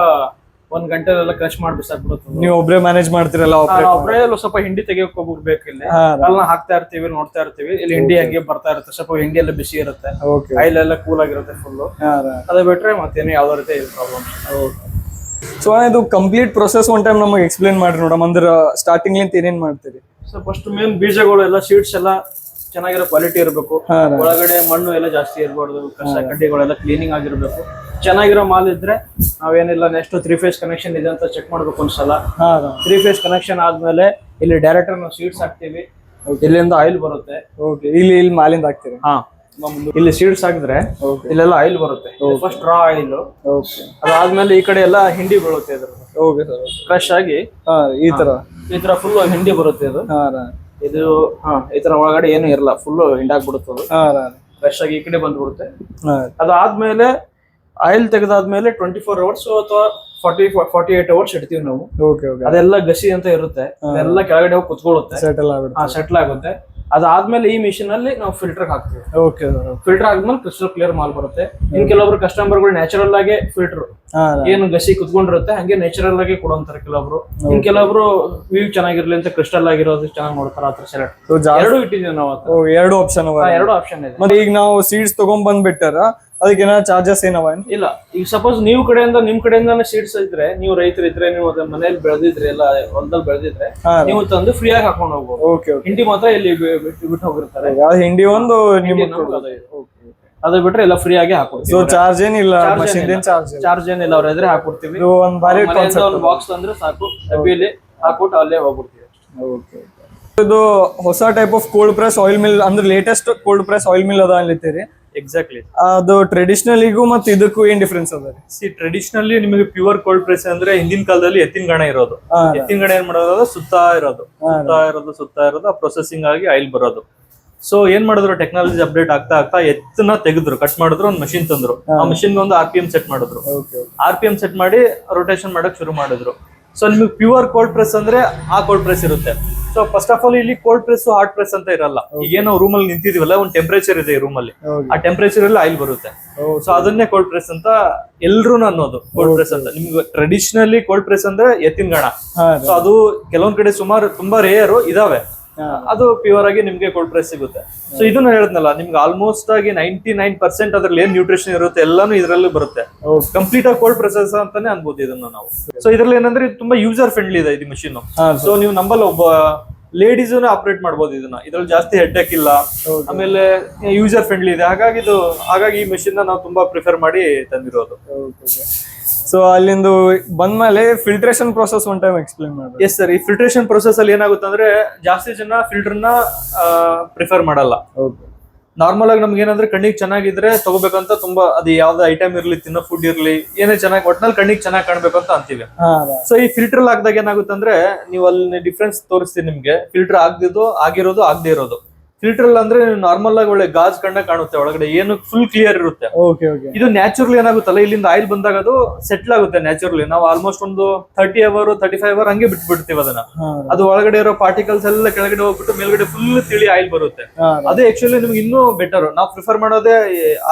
[SPEAKER 2] 1 ಗಂಟೆಲೆಲ್ಲ ಕ್ರಶ್ ಮಾಡಿ ಬಿಸಾಕ್ಬಿಡುತ್ತೆ.
[SPEAKER 1] ನೀವು ಒಬ್ರೇ ಮ್ಯಾನೇಜ್ ಮಾಡ್ತಿರಲ್ಲ?
[SPEAKER 2] ಒಬ್ರೇ ಸ್ವಲ್ಪ ಹಿಂಡಿ ತೆಗಿಯೋಕ್ ಹೋಗ್ಬೇಕು. ಇಲ್ಲಿ ಅಲ್ಲ ಹಾಕ್ತಾ ಇರ್ತೀವಿ, ನೋಡ್ತಾ ಇರ್ತೀವಿ. ಇಲ್ಲಿ ಹಿಂಡಿ ಹಂಗೆ ಬರ್ತಾ ಇರುತ್ತೆ, ಸ್ವಲ್ಪ ಹಿಂಡಿ ಎಲ್ಲ ಬಿಸಿ ಇರುತ್ತೆ, ಆಯಿಲ್ ಎಲ್ಲ ಕೂಲ್ ಆಗಿರುತ್ತೆ ಫುಲ್. ಅದೇ ಬಿಟ್ರೆ ಮತ್ತೇನು ಯಾವ್ದೋ ರೀತಿ ಪ್ರಾಬ್ಲಮ್.
[SPEAKER 1] ಸೊ ಇದು ಕಂಪ್ಲೀಟ್ ಪ್ರೊಸೆಸ್ ಒನ್ ಟೈಮ್ ನಮಗೆ ಎಕ್ಸ್ಪ್ಲೇನ್ ಮಾಡ್ರಿ ನೋಡಮ್. ಅಂದ್ರೆ ಸ್ಟಾರ್ಟಿಂಗ್ ಲಿಂತ ಏನೇನ್ ಮಾಡ್ತೀರಿ?
[SPEAKER 2] ಸೊ ಫಸ್ಟ್ ಮೇನ್ ಬೀಜಗಳು ಎಲ್ಲ, ಸೀಡ್ಸ್ ಎಲ್ಲ ಚೆನ್ನಾಗಿರೋ ಕ್ವಾಲಿಟಿ ಇರಬೇಕು. ಒಳಗಡೆ ಮಣ್ಣು ಎಲ್ಲ ಜಾಸ್ತಿ ಇರಬಾರ್ದು, ಕಸ ಕಡ್ಡಿಗಳೆಲ್ಲ ಕ್ಲೀನಿಂಗ್ ಆಗಿರ್ಬೇಕು. ಚೆನ್ನಾಗಿರೋ ಮಾಲ್ ಇದ್ರೆ ನಾವೇನಿಲ್ಲ, ನೆಕ್ಸ್ಟ್ 3 ಫೇಸ್ ಕನೆಕ್ಷನ್ ಇದೆ ಅಂತ ಚೆಕ್ ಮಾಡ್ಬೇಕು ಒಂದ್ಸಲ. 3 ಫೇಸ್ ಕನೆಕ್ಷನ್ ಆದ್ಮೇಲೆ ಇಲ್ಲಿ ಡೈರೆಕ್ಟ್ ನಾವು ಸೀಡ್ಸ್ ಹಾಕ್ತಿವಿ, ಇಲ್ಲಿಂದ ಆಯಿಲ್ ಬರುತ್ತೆ.
[SPEAKER 1] ಇಲ್ಲಿ ಮಾಲಿಂದ ಹಾಕ್ತಿರಿ?
[SPEAKER 2] ಇಲ್ಲಿ ಸೀಡ್ಸ್ ಹಾಕಿದ್ರೆ ಇಲ್ಲೆಲ್ಲ ಆಯಿಲ್ ಬರುತ್ತೆ. ಫಸ್ಟ್ ರಾ ಆಯಿಲ್, ಅದಾದ್ಮೇಲೆ ಈ ಕಡೆ ಎಲ್ಲ ಹಿಂಡಿ ಬೀಳುತ್ತೆ. ಇದ್ರ ಫ್ರೆಶ್ ಆಗಿ ಈ ತರ ಫುಲ್ ಹಿಂಡಿ ಬರುತ್ತೆ. ಇದು ಈ ತರ ಒಳಗಡೆ ಏನು ಇರಲ್ಲ, ಫುಲ್ ಹಿಂಡಾಗ್ಬಿಡುತ್ತೆ. ಫ್ರೆಶ್ ಆಗಿ ಈ ಕಡೆ ಬಂದ್ಬಿಡುತ್ತೆ. ಅದಾದ್ಮೇಲೆ ಆಯಿಲ್ ತೆಗೆದಾದ್ಮೇಲೆ 24 ಅವರ್ಸ್ ಅಥವಾ 48 ಅವರ್ಸ್ ಇಡ್ತೀವಿ ನಾವು. ಅದೆಲ್ಲ ಗಸಿ ಅಂತ ಇರುತ್ತೆ, ಅದೆಲ್ಲ ಕೆಳಗಡೆ ಹೋಗಿ ಕುತ್ಕೊಳ್ಳುತ್ತೆ, ಸೆಟ್ಲ್ ಆಗುತ್ತೆ. ಅದಾದ್ಮೇಲೆ ಈ ಮಿಷಿನ್ ಅಲ್ಲಿ ನಾವು ಫಿಲ್ಟರ್ ಹಾಕ್ತೀವಿ. ಫಿಲ್ಟರ್ ಆದ್ಮೇಲೆ ಕ್ರಿಸ್ಟಲ್ ಕ್ಲಿಯರ್ ಮಾಲ್ ಬರುತ್ತೆ. ಇನ್ ಕೆಲವೊಬ್ರು ಕಸ್ಟಮರ್ಗಳು ನ್ಯಾಚುರಲ್ ಆಗಿ ಫಿಲ್ಟರ್ ಏನು ಗಸಿ ಕುತ್ಕೊಂಡಿರುತ್ತೆ ಹಂಗೆ ನ್ಯಾಚುರಲ್ ಆಗಿ ಕೊಡುವಂತಾರೆ ಕೆಲವೊಬ್ರು. ಇನ್ ಕೆಲವೊಬ್ರು ವ್ಯೂ ಚೆನ್ನಾಗಿರ್ಲಿ ಅಂತ ಕ್ರಿಸ್ಟಲ್ ಆಗಿರೋದು ಚೆನ್ನಾಗಿ ನೋಡ್ತಾರೆ. ಆತರ ಸೆಲೆಕ್ಟ್ ಎರಡು ಇಟ್ಟಿದ್ದೀವಿ ನಾವು. ಎರಡು ಆಪ್ಷನ್ ಇದೆ.
[SPEAKER 1] ಮತ್ತೆ ಈಗ ನಾವು ಸೀಡ್ಸ್ ತಗೊಂಡ್ ಬಂದ್ಬಿಟ್ಟಾರ, ಅದಕ್ಕೆ ಏನಾದ್ರು ಚಾರ್ಜಸ್ ಏನವ?
[SPEAKER 2] ಇಲ್ಲ. ಈಗ ಸಪೋಸ್ ನಿಮ್ ಕಡೆಯಿಂದ ಸೀಡ್ಸ್ ಇದ್ರೆ, ನೀವು ರೈತರಿದ್ರೆ, ನೀವು ಮನೇಲಿ ಬೆಳೆದಿದ್ರೆ, ಎಲ್ಲ ಹೊಲದಲ್ಲಿ ಬೆಳೆದಿದ್ರೆ, ನೀವು ತಂದು ಫ್ರೀ ಆಗಿ ಹಾಕೊಂಡು ಹೋಗ್ಬೋದು. ಹಿಂಡಿ ಮಾತ್ರ ಇಲ್ಲಿ ಬಿಟ್ಟು ಹೋಗಿರ್ತಾರೆ.
[SPEAKER 1] ಹಿಂಡಿ ಒಂದು
[SPEAKER 2] ಅದು ಬಿಟ್ರೆ ಎಲ್ಲ ಫ್ರೀ ಆಗಿ ಹಾಕೊಡ್ತೀವಿ.
[SPEAKER 1] ಸೊ ಚಾರ್ಜ್ ಏನಿಲ್ಲ,
[SPEAKER 2] ಚಾರ್ಜ್ ಏನಿಲ್ಲ. ಅವ್ರ ಎದುರೇ ಹಾಕೊಡ್ತೀವಿ. ಒಂದು ಬಾಕ್ಸ್ ತಂದ್ರೆ ಸಾಕು, ಡಬ್ಬಿಯಲ್ಲಿ ಹಾಕ್ಬಿಟ್ಟು ಅಲ್ಲೇ ಹೋಗ್ಬಿಡ್ತೀವಿ.
[SPEAKER 1] ಇದು ಹೊಸ type of cold press oil mill, ಅಂದ್ರೆ latest cold press oil mill ಅದ ಅನ್ಲಿತ್ತೀರಿ?
[SPEAKER 2] ಎಕ್ಸಾಕ್ಟ್ಲಿ.
[SPEAKER 1] ಅದು ಟ್ರೆಡಿಷನಲಿಗೂ ಮತ್ತೆ ಇದಕ್ಕೂ ಏನ್ ಡಿಫ್ರೆನ್ಸ್ ಅದ?
[SPEAKER 2] ಟ್ರೆಡಿಷನಲಿ ನಿಮಗೆ ಪ್ಯೂರ್ ಕೋಲ್ಡ್ ಪ್ರೆಸ್ ಅಂದ್ರೆ ಹಿಂದಿನ ಕಾಲದಲ್ಲಿ ಎತ್ತಿನ ಗಣ ಇರೋದು. ಎತ್ತಿನ ಗಣ ಏನ್ ಮಾಡೋದು, ಸುತ್ತಾ ಇರೋದು ಆ ಪ್ರೊಸೆಸಿಂಗ್ ಆಗಿ ಆಯಿಲ್ ಬರೋದು. ಸೊ ಏನ್ ಮಾಡಿದ್ರು, ಟೆಕ್ನಾಲಜಿ ಅಪ್ಡೇಟ್ ಆಗ್ತಾ ಎತ್ತನ್ನ ತೆಗೆದ್ರು, ಕಟ್ ಮಾಡಿದ್ರು, ಒಂದು ಮಷಿನ್ ತಂದ್ರು. ಆ ಮಷಿನ್ ಒಂದು RPM ಸೆಟ್ ಮಾಡಿದ್ರು. RPM ಸೆಟ್ ಮಾಡಿ ರೊಟೇಷನ್ ಮಾಡಕ್ ಶುರು ಮಾಡಿದ್ರು. ಸೊ ನಿಮಗೆ ಪ್ಯೂರ್ ಕೋಲ್ಡ್ ಪ್ರೆಸ್ ಅಂದ್ರೆ ಆ ಕೋಲ್ಡ್ ಪ್ರೆಸ್ ಇರುತ್ತೆ. ಸೊ ಫಸ್ಟ್ ಆಫ್ ಆಲ್ ಇಲ್ಲಿ ಕೋಲ್ಡ್ ಪ್ರೆಸ್, ಹಾಟ್ ಪ್ರೆಸ್ ಅಂತ ಇರಲ್ಲ. ಈಗ ಏನೋ ರೂಮ್ ಅಲ್ಲಿ ನಿಂತಿದೀವಲ್ಲ, ಒಂದು ಟೆಂಪರೇಚರ್ ಇದೆ ಈ ರೂಮ್ ಅಲ್ಲಿ, ಆ ಟೆಂಪರೇಚರ್ ಅಲ್ಲಿ ಆಯಿಲ್ ಬರುತ್ತೆ. ಸೊ ಅದನ್ನೇ ಕೋಲ್ಡ್ ಪ್ರೆಸ್ ಅಂತ ಎಲ್ರು ಅನ್ನೋದು. ಕೋಲ್ಡ್ ಪ್ರೆಸ್ ಅಂತ ನಿಮ್ಗೆ ಟ್ರೆಡಿಷನಲಿ ಕೋಲ್ಡ್ ಪ್ರೆಸ್ ಅಂದ್ರೆ ಎತ್ತಿನ ಗಣ. ಸೊ ಅದು ಕೆಲವೊಂದ್ ಕಡೆ ಸುಮಾರು ತುಂಬಾ ರೇರ್ ಇದಾವೆ. ಅದು ಪ್ಯೂರ್ ಆಗಿ ನಿಮ್ಗೆ ಕೋಲ್ಡ್ ಪ್ರೆಸ್ ಸಿಗುತ್ತೆ. ಸೊ ಇದನ್ನ ಹೇಳಿದ್ನಲ್ಲ, ನಿಮ್ಗೆ ಆಲ್ಮೋಸ್ಟ್ ಆಗಿ 99% ಅದ್ರಲ್ಲಿ ಏನ್ ನ್ಯೂಟ್ರಿಷನ್ ಇರುತ್ತೆ ಎಲ್ಲಾನು ಇದ್ರಲ್ಲಿ ಬರುತ್ತೆ. ಕಂಪ್ಲೀಟ್ ಆಗಿ ಕೋಲ್ಡ್ ಪ್ರೆಸಸ್ ಅಂತಾನೆ ಅನ್ಬೋದು ಇದನ್ನ ನಾವು. ಸೊ ಇದ್ರಲ್ಲಿ ಏನಂದ್ರೆ ಇದು ತುಂಬಾ ಯೂಸರ್ ಫ್ರೆಂಡ್ಲಿ ಇದೆ ಈ ಮಷೀನ್. ಸೊ ನೀವು ನಂಬಲ್ ಒಬ್ಬ ಲೇಡೀಸ್ ಆಪರೇಟ್ ಮಾಡ್ಬೋದು ಇದನ್ನ. ಇದ್ರಲ್ಲಿ ಜಾಸ್ತಿ ಹೆಡ್ಡೇಕ್ ಇಲ್ಲ, ಆಮೇಲೆ ಯೂಸರ್ ಫ್ರೆಂಡ್ಲಿ ಇದೆ. ಹಾಗಾಗಿ ಈ ಮಷೀನ್ ನಾವು ತುಂಬಾ ಪ್ರಿಫರ್ ಮಾಡಿ ತಂದಿರೋದು.
[SPEAKER 1] ಸೊ ಅಲ್ಲಿಂದು ಬಂದ್ಮೇಲೆ filtration process one time explain ಮಾಡಿ.
[SPEAKER 2] ಎಸ್ ಸರ್, ಈ ಫಿಲ್ಟ್ರೇಷನ್ ಪ್ರೊಸೆಸ್ ಅಲ್ಲಿ ಏನಾಗುತ್ತೆ ಅಂದ್ರೆ ಜಾಸ್ತಿ ಜನ ಫಿಲ್ಟರ್ ನ ಪ್ರಿಫರ್ ಮಾಡಲ್ಲ. ನಾರ್ಮಲ್ ಆಗಿ ನಮ್ಗೆ ಏನಂದ್ರೆ ಕಣ್ಣಿಗೆ ಚೆನ್ನಾಗಿದ್ರೆ ತಗೋಬೇಕಂತ ತುಂಬಾ, ಅದು ಯಾವ್ದು ಐಟಮ್ ಇರ್ಲಿ, ತಿನ್ನೋ ಫುಡ್ ಇರ್ಲಿ, ಏನೇ ಚೆನ್ನಾಗಿ ಒಟ್ನಲ್ಲಿ ಕಣ್ಣಿಗೆ ಚೆನ್ನಾಗಿ ಕಾಣ್ಬೇಕು ಅಂತ ಅಂತೀವಿ. ಸೊ ಈ ಫಿಲ್ಟರ್ ಹಾಕಿದಾಗ ಏನಾಗುತ್ತೆ ಅಂದ್ರೆ, ನೀವು ಅಲ್ಲಿ ಡಿಫ್ರೆನ್ಸ್ ತೋರಿಸ್ತೀನಿ ನಿಮ್ಗೆ. ಫಿಲ್ಟರ್ ಆಗಿರೋದು ಆಗದೆ ಇರೋದು. ಫಿಲ್ಟರ್ ಅಂದ್ರೆ ನಾರ್ಮಲ್ ಆಗಿ ಒಳ್ಳೆ ಗಾಜ್ ಕಣ್ಣ ಕಾಣುತ್ತೆ, ಒಳಗಡೆ ಏನು ಫುಲ್ ಕ್ಲಿಯರ್ ಇರುತ್ತೆ. ಇದು ನ್ಯಾಚುರಲಿ ಏನಾಗುತ್ತಲ್ಲ, ಇಲ್ಲಿಂದ ಆಯಿಲ್ ಬಂದಾಗ ಅದು ಸೆಟ್ಲ್ ಆಗುತ್ತೆ ನ್ಯಾಚುರಲಿ. ನಾವು ಆಲ್ಮೋಸ್ಟ್ ಒಂದು 30 ಅವರ್ 35 ಅವರ್ ಹಂಗೆ ಬಿಟ್ಬಿಡ್ತೀವಿ ಅದನ್ನ. ಅದು ಒಳಗಡೆ ಇರೋ ಪಾರ್ಟಿಕಲ್ಸ್ ಎಲ್ಲ ಕೆಳಗಡೆ ಹೋಗ್ಬಿಟ್ಟು ಮೇಲ್ಗಡೆ ಫುಲ್ ತಿಳಿ ಆಯಿಲ್ ಬರುತ್ತೆ. ಅದೇ ಆಕ್ಚುಲಿ ನಿಮ್ಗೆ ಇನ್ನೂ ಬೆಟರ್. ನಾವು ಪ್ರಿಫರ್ ಮಾಡೋದೇ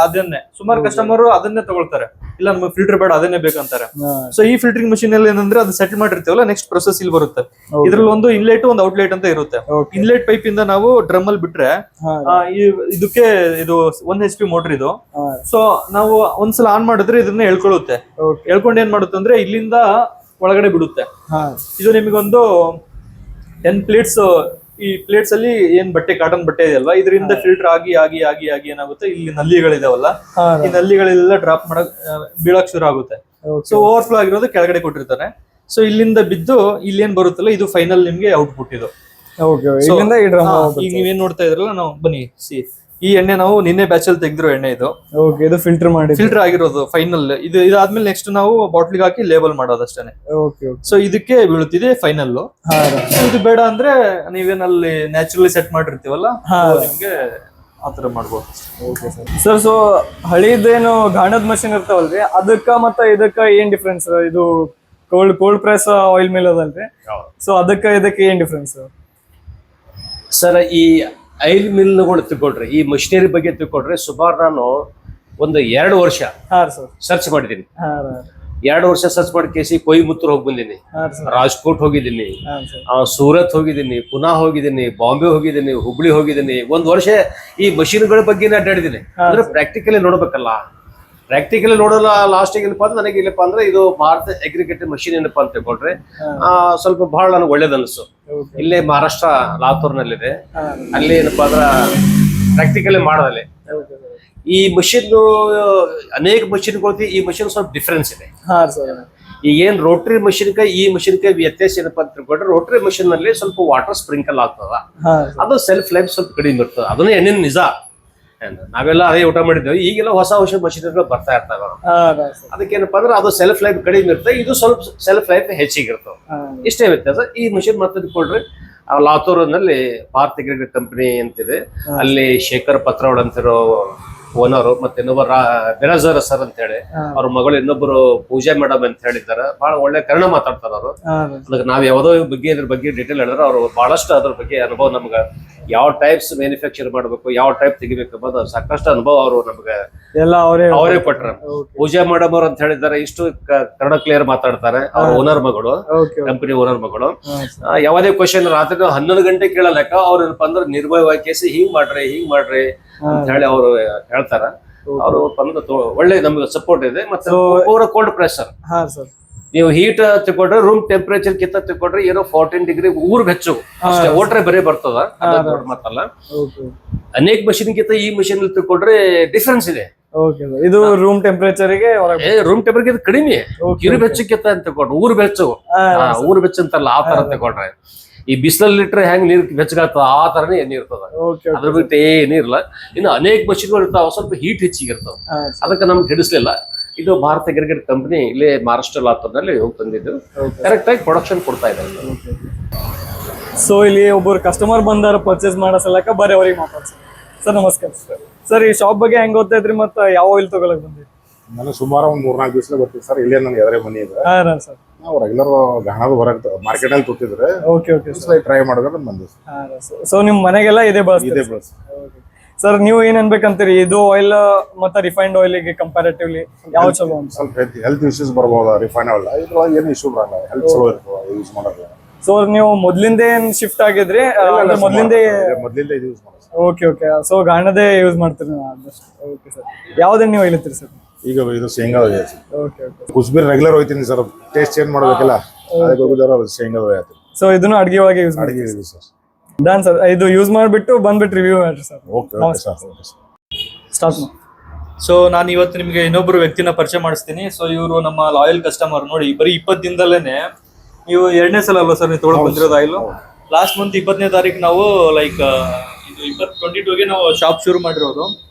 [SPEAKER 2] ಅದನ್ನೇ. ಸುಮಾರು ಕಸ್ಟಮರ್ ಅದನ್ನೇ ತಗೊಳ್ತಾರೆ, ಇಲ್ಲ ನಮ್ಗೆ ಫಿಲ್ಟರ್ ಬೇಡ ಅದನ್ನೇ ಬೇಕಂತಾರೆ. ಸೊ ಈ ಫಿಲ್ಟರಿಂಗ್ ಮಷೀನ್ ಅಲ್ಲಿ ಏನಂದ್ರೆ ಅದು ಸೆಟಲ್ ಮಾಡಿರ್ತೀವಲ್ಲ, ನೆಕ್ಸ್ಟ್ ಪ್ರೊಸೆಸ್ ಇಲ್ಲಿ ಬರುತ್ತೆ. ಇದ್ರಲ್ಲಿ ಒಂದು ಇನ್ಲೆಟ್ ಒಂದು ಔಟ್ಲೆಟ್ ಅಂತ ಇರುತ್ತೆ. ಇನ್ಲೆಟ್ ಪೈಪ್ ಇಂದ ನಾವು ಡ್ರಮ್ ಅಲ್ಲಿ ಬಿಟ್ರೆ ಇದಕ್ಕೆ ಇದು 1 HP ಮೋಟರ್ ಇದು. ಸೊ ನಾವು ಒಂದ್ಸಲ ಆನ್ ಮಾಡಿದ್ರೆ ಇದನ್ನ ಎಳ್ಕೊಳ್ಳುತ್ತೆ. ಎಳ್ಕೊಂಡು ಏನ್ ಮಾಡುತ್ತೆ ಅಂದ್ರೆ ಇಲ್ಲಿಂದ ಒಳಗಡೆ ಬಿಡುತ್ತೆ. ಇದು ನಿಮಗೊಂದು 10 ಪ್ಲೇಟ್ಸ್. ಈ ಪ್ಲೇಟ್ಸ್ ಅಲ್ಲಿ ಏನ್ ಬಟ್ಟೆ, ಕಾಟನ್ ಬಟ್ಟೆ ಇದೆಯಲ್ವಾ, ಇದರಿಂದ ಫಿಲ್ಟರ್ ಆಗಿ ಆಗಿ ಆಗಿ ಆಗಿ ಏನಾಗುತ್ತೆ, ಇಲ್ಲಿ ನಲ್ಲಿಗಳಿದಾವಲ್ಲ, ಈ ನಲ್ಲಿಗಳೆಲ್ಲ ಡ್ರಾಪ್ ಮಾಡಕ್ ಬೀಳಕ್ ಶುರು ಆಗುತ್ತೆ. ಸೊ ಓವರ್ಫ್ಲೋ ಆಗಿರೋದು ಕೆಳಗಡೆ ಕೊಟ್ಟಿರ್ತಾರೆ. ಸೊ ಇಲ್ಲಿಂದ ಬಿದ್ದು ಇಲ್ಲಿ ಏನ್ ಬರುತ್ತಲ್ಲ, ಇದು ಫೈನಲ್ ನಿಮ್ಗೆ ಔಟ್ಪುಟ್. ಇದು ಈಗ ನೀವೇನ್ ನೋಡ್ತಾ ಇದ್ರಲ್ಲ, ನಾವು ಬನ್ನಿ ಈ ಎಣ್ಣೆ ನಾವು ನಿನ್ನೆ ಬ್ಯಾಚ್ ಅಲ್ಲಿ ತೆಗೆದಿರೋ ಎಣ್ಣೆ ಇದು.
[SPEAKER 1] ಇದು ಫಿಲ್ಟರ್
[SPEAKER 2] ಆಗಿರೋದು ಫೈನಲ್. ಇದಾದ್ಮೇಲೆ ನೆಕ್ಸ್ಟ್ ನಾವು ಬಾಟ್ಲಿಗೆ ಹಾಕಿ ಲೇಬಲ್ ಮಾಡೋದಷ್ಟೇನೆ. ಸೊ ಇದಕ್ಕೆ ಬೀಳುತ್ತಿದೆ ಫೈನಲ್. ಇದು ಬೇಡ ಅಂದ್ರೆ ನೀವೇನಲ್ಲಿ ನ್ಯಾಚುರಲಿ ಸೆಟ್ ಮಾಡಿರ್ತೀವಲ್ಲ, ನಿಮ್ಗೆ ಆತರ ಮಾಡ್ಬೋದು.
[SPEAKER 1] ಸರ್, ಸೊ ಹಳಿದೇನು ಗಾಣದ ಮಷಿನ್ ಇರ್ತಾವಲ್ರಿ, ಅದಕ್ಕ ಮತ್ತ ಇದಕ್ಕ ಏನ್ ಡಿಫ್ರೆನ್ಸ್? ಇದು ಕೋಲ್ಡ್ ಪ್ರೆಸ್ ಆಯಿಲ್ ಮಿಲ್ ಅದಲ್ರಿ, ಸೊ ಅದಕ್ಕ ಇದಕ್ಕೆ ಏನ್ ಡಿಫ್ರೆನ್ಸ್
[SPEAKER 3] ಸರ್? ಈ ಆಯಿಲ್ ಮಿಲ್ಗಳು ತಿಳ್ಕೊಡ್ರಿ, ಈ ಮಷಿನರಿ ಬಗ್ಗೆ ತಿಳ್ಕೊಡ್ರಿ, ಸುಮಾರು ನಾನು ಒಂದು 2 ವರ್ಷ ಸರ್ಚ್ ಮಾಡಿದ್ದೀನಿ. 2 ವರ್ಷ ಸರ್ಚ್ ಮಾಡಿ ಕೇಸಿ ಕೊಯಮತ್ತೂರ್ ಹೋಗಿ ಬಂದೀನಿ, ರಾಜ್ಕೋಟ್ ಹೋಗಿದ್ದೀನಿ, ಸೂರತ್ ಹೋಗಿದ್ದೀನಿ, ಪುನಾ ಹೋಗಿದ್ದೀನಿ, ಬಾಂಬೆ ಹೋಗಿದ್ದೀನಿ, ಹುಬ್ಳಿ ಹೋಗಿದ್ದೀನಿ. 1 ವರ್ಷ ಈ ಮಷಿನ್ಗಳ ಬಗ್ಗೆ ಅಡ್ಡಾಡಿದ್ದೀನಿ. ಅಂದ್ರೆ ಪ್ರಾಕ್ಟಿಕಲಿ ನೋಡ್ಬೇಕಲ್ಲ. ಪ್ರಾಕ್ಟಿಕಲಿ ನೋಡೋಲ್ಲ. ಲಾಸ್ಟ್ ಏನಪ್ಪಾ ಅಂದ್ರೆ ನನಗೆ ಇಲ್ಲಪ್ಪ ಅಂದ್ರೆ ಇದು ಭಾರತ ಅಗ್ರಿಕಲ್ಚರ್ ಮಷಿನ್ ಏನಪ್ಪಾ ಅಂತ ತಿಳ್ಕೊಂಡ್ರೆ ಸ್ವಲ್ಪ ಬಹಳ ನನಗೆ ಒಳ್ಳೇದು ಅನಿಸ್ತು. ಇಲ್ಲೇ ಮಹಾರಾಷ್ಟ್ರ ಲಾತೂರ್ನಲ್ಲಿದೆ. ಅಲ್ಲಿ ಏನಪ್ಪಾ ಅಂದ್ರ ಪ್ರಾಕ್ಟಿಕಲಿ ಮಾಡೋದಲ್ಲಿ ಈ ಮಷಿನ್ ಅನೇಕ ಮಷಿನ್ಗಳು, ಈ ಮಷಿನ್ ಸ್ವಲ್ಪ ಡಿಫ್ರೆನ್ಸ್ ಇದೆ. ಈಗ ಏನ್ ರೋಟರಿ ಮಷಿನ್ಗೆ ಈ ಮಷಿನ್ಗೆ ವ್ಯತ್ಯಾಸ ಏನಪ್ಪಾ ಅಂತ ತಿಳ್ಕೊಂಡ್ರೆ, ರೋಟರಿ ಮಷಿನ್ ನಲ್ಲಿ ಸ್ವಲ್ಪ ವಾಟರ್ ಸ್ಪ್ರಿಂಕಲ್ ಆಗ್ತದ, ಅದು ಸೆಲ್ಫ್ ಲೈಫ್ ಸ್ವಲ್ಪ ಕಡಿಮೆ ಇರ್ತದೆ. ಅದನ್ನ ಎಣ್ಣೆನ ನಿಜ, ನಾವೆಲ್ಲ ಅದೇ ಊಟ ಮಾಡಿದ್ದೇವೆ. ಈಗೆಲ್ಲ ಹೊಸ ಮಷಿನ್ಗಳು ಬರ್ತಾ ಇರ್ತಾವ. ಅದಕ್ಕೇನಪ್ಪಾ ಅಂದ್ರೆ ಅದು ಸೆಲ್ಫ್ ಲೈಫ್ ಕಡಿಮೆ ಇರ್ತದೆ, ಇದು ಸ್ವಲ್ಪ ಸೆಲ್ಫ್ ಲೈಫ್ ಹೆಚ್ಚಿಗಿರ್ತವೆ. ಇಷ್ಟೇ ವ್ಯತ್ಯಾಸ. ಈ ಮಷಿನ್ ಮತ್ತೆ ತಿಳ್ಕೊಂಡ್ರೆ ಲಾತೂರಿನಲ್ಲಿ ಭಾರತ್ ಅಗ್ರಿಕಲ್ಚರ್ ಕಂಪನಿ ಅಂತಿದೆ, ಅಲ್ಲಿ ಶೇಖರ್ ಪತ್ರವಡ್ ಅಂತಿರೋ ಓನರು, ಮತ್ತೆ ಇನ್ನೊಬ್ಬರು ಬೆನಜರ್ ಸರ್ ಅಂತ ಹೇಳಿ ಅವ್ರ ಮಗಳು, ಇನ್ನೊಬ್ಬರು ಪೂಜಾ ಮೇಡಮ್ ಅಂತ ಹೇಳಿದ್ದಾರೆ. ಬಹಳ ಒಳ್ಳೆ ಕನ್ನಡ ಮಾತಾಡ್ತಾರ ಅವರು. ಅದಕ್ಕೆ ನಾವ್ ಯಾವ್ದೋ ಬಗ್ಗೆ ಇದ್ರ ಬಗ್ಗೆ ಡೀಟೇಲ್ ಹೇಳಿದ್ರೆ ಅವರು ಬಹಳಷ್ಟು ಅದ್ರ ಬಗ್ಗೆ ಅನುಭವ, ನಮ್ಗೆ ಯಾವ ಟೈಪ್ಸ್ ಮ್ಯಾನುಫ್ಯಾಕ್ಚರ್ ಮಾಡ್ಬೇಕು, ಯಾವ ಟೈಪ್ ತೆಗಿಬೇಕು ಅನ್ನೋದು ಸಾಕಷ್ಟು ಅನುಭವ ಅವರು ನಮ್ಗೆ ಅವರೇ ಕೊಟ್ರ. ಪೂಜಾ ಮೇಡಮ್ ಅವ್ರು ಅಂತ ಹೇಳಿದ್ದಾರೆ. ಇಷ್ಟು ಕನ್ನಡ ಕ್ಲಿಯರ್ ಮಾತಾಡ್ತಾರೆ. ಅವ್ರ ಓನರ್ ಮಗಳು, ಕಂಪನಿ ಓನರ್ ಮಗಳು. ಯಾವುದೇ ಕ್ವಶನ್ ರಾತ್ರಿ 11 ಗಂಟೆ ಕೇಳಲೆಕ್ಕ ಅವ್ರ ಏನಪ್ಪಾ ಅಂದ್ರೆ ನಿರ್ಭಯವಾಗಿ ಕೇಸಿ ಹಿಂಗ್ ಮಾಡ್ರಿ ಅಂತ ಹೇಳಿ ಅವ್ರು ಹೇಳ್ತಾರ. ಅವರು ಒಳ್ಳೆ ನಮ್ಗೆ ಸಪೋರ್ಟ್ ಇದೆ. ಮತ್ತೆ ಕೋಲ್ಡ್ ಪ್ರೆಷರ್, ನೀವು ಹೀಟ್ ತಗೊಂಡ್ರೆ ರೂಮ್ ಟೆಂಪರೇಚರ್ ಕಿಂತ ತಗೊಂಡ್ರೆ ಏನೋ 14 ಡಿಗ್ರಿ ಊರ್ ಬೆಚ್ಚು ಓಟ್ರೆ ಬರೀ ಬರ್ತದ, ಮತ್ತಲ್ಲ ಅನೇಕ ಮಷಿನ್ ಗಿಂತ ಈ ಮಷಿನ್ ತಗೊಂಡ್ರೆ ಡಿಫ್ರೆನ್ಸ್ ಇದೆ.
[SPEAKER 1] ಇದು ರೂಮ್ ಟೆಂಪರೇಚರ್
[SPEAKER 3] ಕಡಿಮೆ, ಕಿರು ಬೆಚ್ಚಕ್ಕಿಂತ ಅಂತ ತಗೊಂಡ್ರೆ ಊರ್ ಬೆಚ್ಚ ಅಂತಾರಲ್ಲ ಆ ತರ ತಗೊಂಡ್ರೆ, ಈ ಬಿಸಿಲಲ್ಲಿ ಇಟ್ರೆ ಹೆಂಗ್ ನೀರ್ ಬೆಚ್ಚಗಾಗ್ತದ ಆ ತರನೇ ಎಣ್ಣೆ ಇರ್ತದ. ಅದ್ರ ಬಿಟ್ಟು ಏನಿರಲ್ಲ. ಇನ್ನು ಅನೇಕ ಮಷಿನ್ಗಳು ಇರ್ತಾವ, ಸ್ವಲ್ಪ ಹೀಟ್ ಹೆಚ್ಚಿಗಿರ್ತಾವ. ಅದಕ್ಕೆ ನಮ್ಗೆ ಹಿಡಿಸ್ಲಿಲ್ಲ. ಇದು ಭಾರತ ಅಗ್ರಿಕಲ್ಚರ್ ಕಂಪನಿ ಇಲ್ಲೇ ಮಹಾರಾಷ್ಟ್ರ ಲಾತೂರ್ನಲ್ಲಿ ಹೋಗಿ ತಂದಿದ್ದು. ಕರೆಕ್ಟ್ ಆಗಿ ಪ್ರೊಡಕ್ಷನ್ ಕೊಡ್ತಾ ಇದ್ದಾರೆ.
[SPEAKER 1] ಸೊ ಇಲ್ಲಿ ಒಬ್ಬರು ಕಸ್ಟಮರ್ ಬಂದಾರ ಪರ್ಚೇಸ್ ಮಾಡೋ ಸಲಕ ಬರೀ ಅವ್ರಿಗೆ ಮಾತಾಡ್ಸೋದು. ಸರ್ ನಮಸ್ಕಾರ ಸರ್, ಈ ಶಾಪ್ ಬಗ್ಗೆ ಹೆಂಗ್ ಗೊತ್ತೈತ್ರಿ, ಮತ್ತೆ ಯಾವ ಆಯಿಲ್ ತಗೊಳಕ್ ಬಂದ್ರಿ?
[SPEAKER 4] ನಾನು ಸುಮಾರು ಒಂದು 4-5 ದಿವಸ ಬರ್ತೀವಿ ಸರ್. ಇಲ್ಲೇ ನನ್ನ ಎದುರೇ ಮನೆ ಇದೆ. ನಾವು ರೆಗ್ಯುಲರ್ ಗಾಣದ ಹೊರಗೆ ಮಾರ್ಕೆಟ್ ಅಲ್ಲಿ ತೊಟ್ಟಿದ್ರೆ ಟ್ರೈ ಮಾಡಿದ್ರೆ ಬಂದಿವಿ.
[SPEAKER 1] ಸೊ ನಿಮ್ ಮನೆಗೆಲ್ಲ ಇದೇ ಬಳಸ್? ಸರ್ ನೀವು ಏನ್ ಅನ್ಬೇಕಂತೀರಿ, ಇದು ಆಯಿಲ್ ಮತ್ತೆ ರಿಫೈನ್ಡ್ ಆಯಿಲ್ಗೆ ಕಂಪ್ಯಾರಿಟಿವ್ಲಿ ಯಾವ ಚಲೋ?
[SPEAKER 4] ಸ್ವಲ್ಪ ಹೆಲ್ತ್ ಇಶ್ಯೂಸ್ ಬರ್ಬೋದು ರಿಫೈನ್ ಆಯಿಲ್. ಇದ್ರೊಳಗೆ ಏನು ಇಶ್ಯೂ ಬರಲ್ಲ, ಹೆಲ್ತ್ ಚಲೋ ಇರ್ತದೆ ಯೂಸ್ ಮಾಡೋದು.
[SPEAKER 1] ಸೊ ನೀವು ಮೊದ್ಲಿಂದ ಏನ್ ಶಿಫ್ಟ್ ಆಗಿದ್ರಿ ಅಂದ್ರೆ ಮೊದ್ಲಿಂದ
[SPEAKER 4] ಮೊದ್ಲಿಂದ ಇದು ಯೂಸ್ ಮಾಡೋದು ಸರ್.
[SPEAKER 1] ಓಕೆ ಓಕೆ ಸೊ ಗಾಣದೇ ಯೂಸ್ ಮಾಡ್ತೀರಿ ನೀವು ಆದಷ್ಟು. ಓಕೆ ಸರ್, ಯಾವ್ದನ್ನ ನೀವು ಹೇಳ್ತೀರಿ ಸರ್?
[SPEAKER 4] ಈಗ ಇದು ಶೇಂಗಾ ಇದೆ ಸರ್.
[SPEAKER 1] Okay okay.
[SPEAKER 4] ಕುಸ್ಬಿರ್ ರೆಗ್ಯುಲರ್ ಹೋಗ್ತೀನಿ ಸರ್, ಟೇಸ್ಟ್ ಚೇಂಜ್ ಮಾಡ್ಬೇಕಲ್ಲ ಅದಕ್ಕೆ ಹೋಗಿದಾರ ಶೇಂಗಾ ಹೋಗ್ತೀನಿ.
[SPEAKER 1] ಸೊ ಇದನ್ನು ಅಡ್ಗೆ ಒಳಗೆ ಯೂಸ್ ಮಾಡಿ
[SPEAKER 4] ಅಡಿಗೆ ಇದು ಸರ್.
[SPEAKER 1] ಡನ್ ಸರ್, ಇದು ಯೂಸ್ ಮಾಡ್ಬಿಟ್ಟು ಬಂದ್ಬಿಟ್ಟು ರಿವ್ಯೂ ಮಾಡ್ರಿ sir.
[SPEAKER 4] Okay okay sir, okay sir.
[SPEAKER 1] Start ಮಾಡಿ.
[SPEAKER 2] ಸೊ ನಾನು ಇವತ್ತು ನಿಮಗೆ ಇನ್ನೊಬ್ರು ವ್ಯಕ್ತಿನ ಪರಿಚಯ ಮಾಡಿಸ್ತೀನಿ. ಸೊ ಇವರು ನಮ್ಮ ಲಾಯಲ್ ಕಸ್ಟಮರ್. ನೋಡಿ, ಬರೀ 20 ದಿನದಲ್ಲೇನೆ ನೀವು 2ನೇ ಸಲ ಅಲ್ವಾ ಸರ್ ನೀವು ತೊಗೊಳಕ್ ಬಂದಿರೋದು ಆಯಿಲ್? ಲಾಸ್ಟ್ ಮಂತ್ 20ನೇ ತಾರೀಕು ನಾವು ಲೈಕ್ ಇದು 2022ಗೆ ನಾವು ಶಾಪ್ ಶುರು ಮಾಡಿರೋದು.